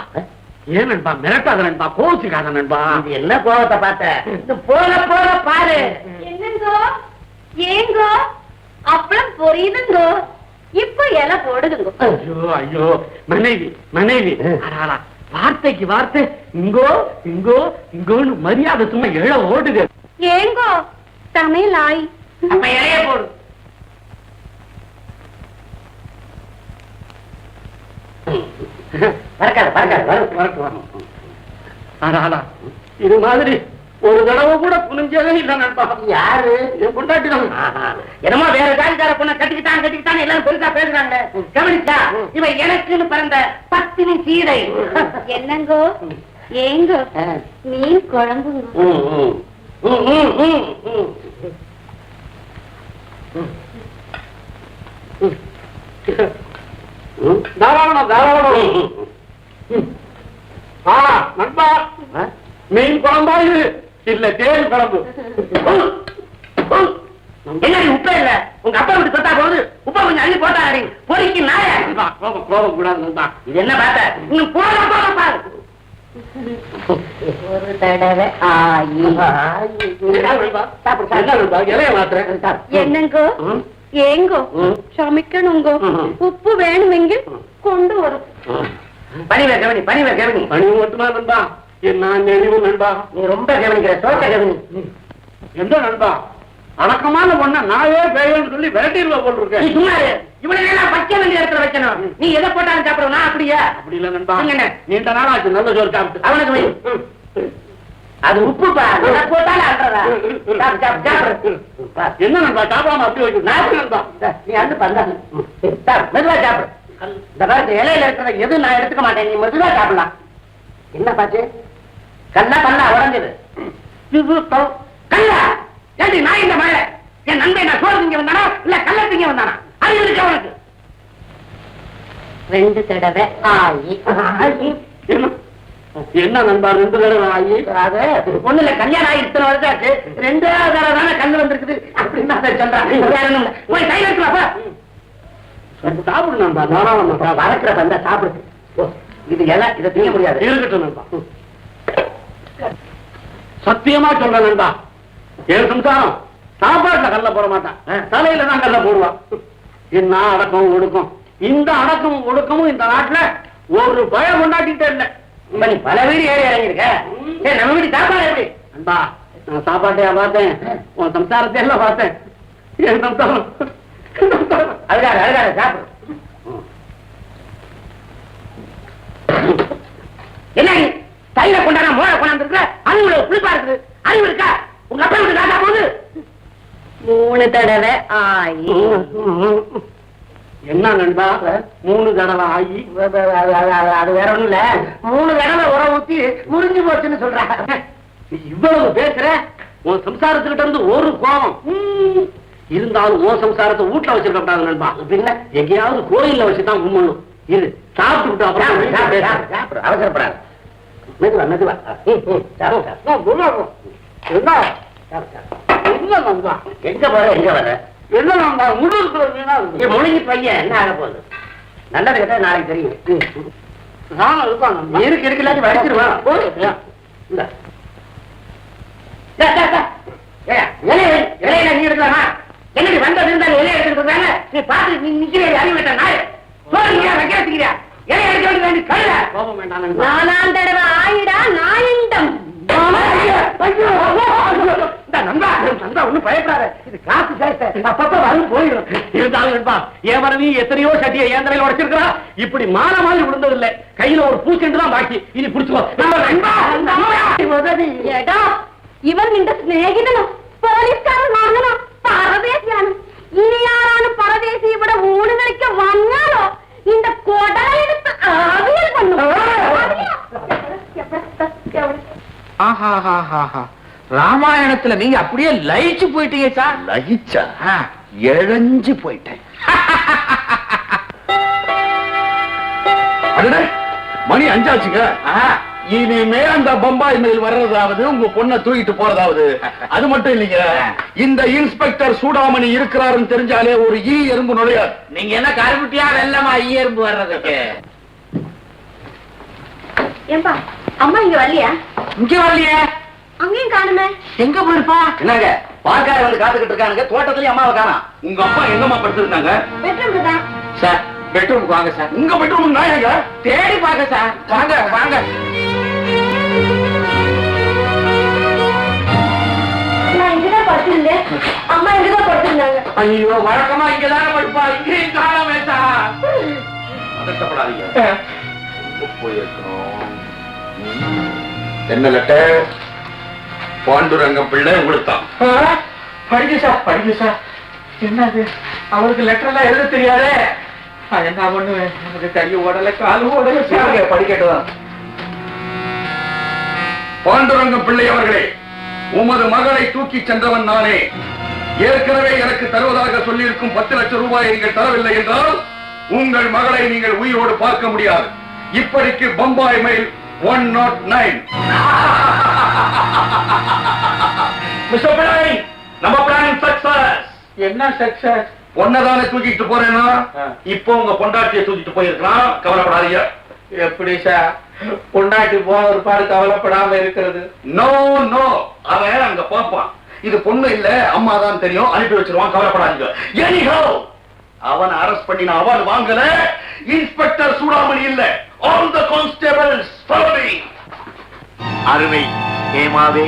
ஏன் நண்பா மிரட்டாத நண்பா, கோச்சுக்காத நண்பா. இது என்ன கோபத்தை பார்த்த? போல போல பாரு. என்னங்கோ ஏங்கோ அப்பளம் பொரியுதுங்கோ, இப்ப இலை போடுதுங்கோ. ஐயோ ஐயோ, மனைவி மனைவி அடாடா, வார்த்தைக்கு வார்த்தை இங்கோ இங்கோ இங்கோன்னு மரியாதை சும்மா எழ ஓடுது. ஏங்கோ சமையலாய். அப்ப இலைய போடு. பறக்காது பறக்காது, வரட்டு வரும். அடாடா, இது மாதிரி ஒரு தடவை கூட புனிஞ்சதே இல்ல நண்பா. யாரு? என் பொண்டாட்டி தான். என்னமோ வேற ஜாதிக்கார பொண்ணை கட்டிக்கிட்டான் எல்லாரும் பெருசா பேசுறாங்க. கவனிச்சா இவன் எனக்குன்னு பிறந்த பத்தினி சீதை. என்னங்கோ ஏங்கோ மீன் குழம்புங்க. தாராளம் தாராளம். நண்பா மீன் குழம்பா இது இல்ல தேன் குழம்பு. என்னடி உப்பே இல்ல? உங்க அப்பா விட்டு தொட்டா போகுது, உப்பா கொஞ்சம் அள்ளி போட்டா பொறிக்கு நாய. கோபம் கோபம் கூடாது நண்பா. இது என்ன பார்த்த? இன்னும் போக போக பாரு. ஒரு தடவை இலைய மாத்திரம். என்னங்கோ ஏங்கோ ക്ഷമിക്കണുங்கோ, உப்பு வேணுமெങ്കിൽ கொண்டு வரும். பணிவே கவனி, பணிவே கவனி. பணி மட்டுமா நண்பா, என்ன நெறிவு நண்பா. நீ ரொம்ப கவனிக்கிற தோட்ட கவனி. எந்த நண்பா அடக்கமான பொண்ண நாயே பேயன்னு சொல்லி விரட்டிடுவ போல் இருக்கேன். நீ சும்மா இரு. இவனுக்கு வைக்க வேண்டிய இடத்துல வைக்கணும். நீ எதை போட்டாலும் சாப்பிடுவோம். நான் அப்படியா? அப்படி இல்ல நண்பா. என்ன? நீண்ட நாளாச்சு நல்ல சோறு சாப்பிட்டு. அவனுக்கு வை. அது உப்புப்பா. எதை போட்டாலும் அன்றதா? சாப்பிடு. என்ன நண்பா சாப்பிடாம அப்படி வைக்க நண்பா. நீ வந்து பந்தாங்க. மெதுவா சாப்பிடு. இந்த பாருங்க இலையில இருக்கிற எது நான் எடுத்துக்க மாட்டேன். நீ மெதுவா சாப்பிடலாம். என்ன பாச்சு? கல்லா கல்லா உடஞ்சது. கல்லா ஏண்டி நான் இந்த மழை என் நண்பன் நான் சோறு திங்க வந்தானா இல்ல கல்ல திங்க வந்தானா? அது இருக்கு அவனுக்கு 2 தடவை ஆயி. என்ன நண்பா 2 தடவை ஆகி? அது ஒண்ணு இல்ல, கல்யாணம் ஆகி இத்தனை வருஷம் ஆச்சு. 2வது தடவை தானே கல்லு வந்திருக்குது அப்படின்னு அதை சொல்றான். போய் கையில இருக்கலாப்பா. சாப்பிடு நண்பா. தாராளமா வளர்க்கிற பந்தா சாப்பிடுது. இது இலை, இதை திங்க முடியாது. இருக்கட்டும் நண்பா. சத்தியமா சொல்றேன் நண்பா, ஏழு சம்சாரம் சாப்பாட்டுல கல்ல போட மாட்டான், தலையில தான் கல்ல போடுவான். என்ன அடக்கம் ஒடுக்கம். இந்த அடக்கமும் ஒடுக்கமும் இந்த நாட்டுல ஒரு பயம் கொண்டாட்டிட்டே இல்ல. நீ பல வீடு ஏறி இறங்கிருக்க. நம்ம வீடு சாப்பாடு எப்படி? நண்பா நான் சாப்பாட்டையா பார்த்தேன், உன் சம்சாரத்தை எல்லாம் பார்த்தேன். என் சம்சாரம் அதுக்காக அதுக்காக சாப்பிடு. என்ன தைல கொண்டாட மோளை கொண்டாந்து அறிவுல புளிப்பா இருக்குது. அறிவு இருக்கா? உங்க அப்பா வீட்டு காட்டா போகுது. 3 தடவை ஆயி. என்ன நண்பா 3 தடவை ஆகி? அது வேற ஒண்ணும் இல்ல, 3 தடவை உரம் ஊத்தி முறிஞ்சு போச்சுன்னு சொல்றாங்க. நீ இவ்வளவு பேசுற, உன் சம்சாரத்துக்கிட்ட இருந்து ஒரு கோபம் இருந்தாலும் உன் சம்சாரத்தை வீட்டுல வச்சிருக்க கூடாது நண்பா. பின்ன எங்கேயாவது கோயில்ல வச்சுதான் கும்பிடணும். இரு சாப்பிட்டு சாப்பிடு, அவசரப்படாது. மெதுவா மெதுவா. என்ன நண்பா எங்க போற எங்க வர? என்ன நண்பா முழுக்க முழுங்கி பையன் என்ன ஆக போகுது? நல்லது கேட்டா நாளைக்கு தெரியும். நான் இருப்பான் நண்பா. இருக்கு இருக்கு இல்லாட்டி வடிச்சிருவான். இலையில நீ எடுக்கலாமா? என்னடி வந்தது இருந்தாலும் இலைய எடுத்துருக்காங்க. நீ பார்த்து நீ நிக்கிறே அறிவு விட்ட நாய் சோறுங்க வைக்க வச்சுக்கிறியா? இலைய எடுக்க வேண்டி கழுத கோபம் வேண்டாம் நண்பா. 4ஆம் தடவை ஆயிடா நாயிண்டம். ஒண்ணும் பயப்படாத, இது காசு சேர்த்த அப்பப்ப வரும் போயிடும். இருந்தாலும் நண்பா என் மனைவி எத்தனையோ சட்டியை என் தலையில உடைச்சிருக்கா. இப்படி மாற மாதிரி விழுந்தது இல்ல. கையில ஒரு பூச்செண்டு தான் பாக்கி. இனி புடிச்சுக்கோ. എടാ ഇവൻ നിന്റെ സ്നേഹിതനോ പോലീസുകാരനാണോ പരദേശിയാണ്? ഇനി ആരാണ് പരദേശി ഇവിടെ ഊണ് കളിക്കാൻ വന്നാലോ നിന്റെ കൊടലെടുത്ത് ആവിയൽ കൊണ്ടു. ராமாயணத்துல நீங்க அப்படியே லயிச்சு போயிட்டீங்க சார். லகிச்சா இழஞ்சு போயிட்டேன். மணி 5 ஆச்சுங்க. இனிமே அந்த பம்பாய் மெயில் வர்றதாவது உங்க பொண்ணை தூக்கிட்டு போறதாவது. அது மட்டும் இல்லைங்க, இந்த இன்ஸ்பெக்டர் சூடாமணி இருக்கிறாருன்னு தெரிஞ்சாலே ஒரு ஈ எறும்பு நுழையாது. நீங்க என்ன கருப்புட்டியா வெள்ளமா ஈ எறும்பு வர்றதுக்கு? ஏம்பா அம்மா இங்க வரலையா? இங்க வரலையே. அங்கேயும் காணுமே. எங்க போயிருப்பா? என்னங்க பாக்கார வந்து காத்துக்கிட்டு இருக்கானுங்க, தோட்டத்திலயும் அம்மாவை காணோம். உங்க அப்பா எங்கம்மா படுத்திருந்தாங்க? பெட்ரூம்க்கு தான். சார் பெட்ரூமுக்கு வாங்க சார். உங்க பெட்ரூம் நான் எங்க தேடி பாக்க சார். வாங்க வாங்க. நான் இங்கதான் படுத்திருந்தேன், அம்மா இங்கதான் படுத்திருந்தாங்க. ஐயோ வழக்கமா இங்கதானே படுப்பா, இங்கேயும் காணாமே சார். பதட்டப்படாதீங்க. போயிருக்கோம். என்ன லெட்டர்? பாண்டுரங்கம் பிள்ளை உங்களுக்கு தான். படிக்க சார் படிக்க சார். என்னது அவருக்கு லெட்டர் எல்லாம் எழுத தெரியாதே. என்ன பண்ணுவேன்? எனக்கு கை ஓடல காலு ஓடல சார். படிக்கட்டுதான். பாண்டுரங்கம் பிள்ளை அவர்களே, உமது மகளை தூக்கி சென்றவன் நானே. ஏற்கனவே எனக்கு தருவதாக சொல்லியிருக்கும் 10 லட்சம் ரூபாயை நீங்கள் தரவில்லை என்றால் உங்கள் மகளை நீங்கள் உயிரோடு பார்க்க முடியாது. இப்படிக்கு பம்பாய் மெயில் 109. மிஸ்டர் பிள்ளை, நம்ம பிளான் சக்சஸ். என்ன சக்சஸ்? பொண்ணதானே தூக்கிட்டு போறேன்னா இப்போ உங்க பொண்டாட்டியை தூக்கிட்டு போயிருக்கலாம். கவலைப்படாதீங்க. எப்படி சார் பொண்டாட்டி போன ஒரு பாடு கவலைப்படாம இருக்கிறது? நோ நோ, அவன் அங்க பாப்பான். இது பொண்ணு இல்ல அம்மா தான் தெரியும், அனுப்பி வச்சிருவான். கவலைப்படாதீங்க. எனிஹோ அவன் அரெஸ்ட் பண்ணி நான் அவார்டு வாங்கல. இன்ஸ்பெக்டர் சூடாமணி இல்ல. All the constables follow me. அருமை ஏமாவே,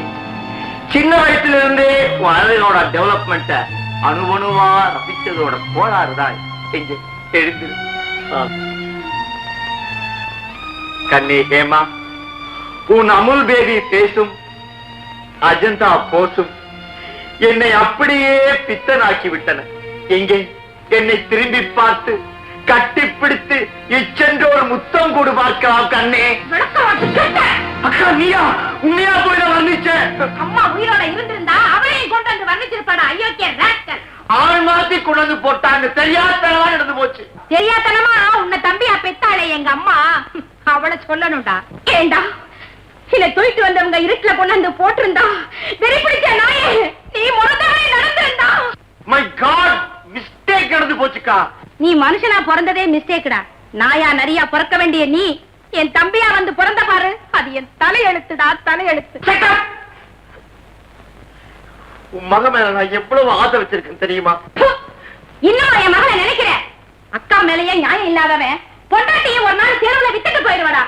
சின்ன வயசுல இருந்தே வாழ்க்கையோட டெவலப்மெண்ட அணுவணுவா ரசிச்சதோட கோளாறுதான் இங்க தெரிந்து. கண்ணே ஹேமா, உன் அமுல் பேபி பேசும், அஜந்தா போசும் என்னை அப்படியே பித்தனாக்கி விட்டன. எங்கே என்னை திரும்பி பார்த்து கட்டிப்பிடித்து இச்சென்றோர் முத்தம் கொடு பார்க்கலாம் கண்ணே. அக்கா நீயா உண்மையா போய் நான் வர்ணிச்சேன். அம்மா உயிரோட இருந்திருந்தா அவளையும் கொண்டு வந்து வர்ணிச்சிருப்பாடா. அயோக்கிய ராஸ்கல். ஆள் மாத்தி கொண்டு வந்து போட்டாங்க. தெரியாதனமா நடந்து போச்சு. தெரியாதனமா உன்னை தம்பியா பெத்தாளே எங்க அம்மா, அவளை சொல்லணும்டா. ஏண்டா இதை தூக்கிட்டு வந்தவங்க இருட்டுல கொண்டாந்து போட்டிருந்தா வெறி பிடிச்ச நாயே, நீ முறந்தவரை நடந்திருந்தா. மை காட், மிஸ்டேக் நடந்து போச்சுக்கா. நீ மனுஷனா பிறந்ததே மிஸ்டேக்குடா. நாயா நரியா பிறக்க வேண்டிய நீ என் தம்பியா வந்து பிறந்த பாரு, அது என் தலையெழுத்துடா, தலையெழுத்து. உன் மகன் மேல நான் எவ்வளவு ஆசை வச்சிருக்கேன் தெரியுமா? இன்னும் என் மகளை நினைக்கிறேன். அக்கா மேலேயே நியாயம் இல்லாதவன் பொண்டாட்டியை ஒரு நாள் தெருவுல வித்துட்டு போயிடுவாடா.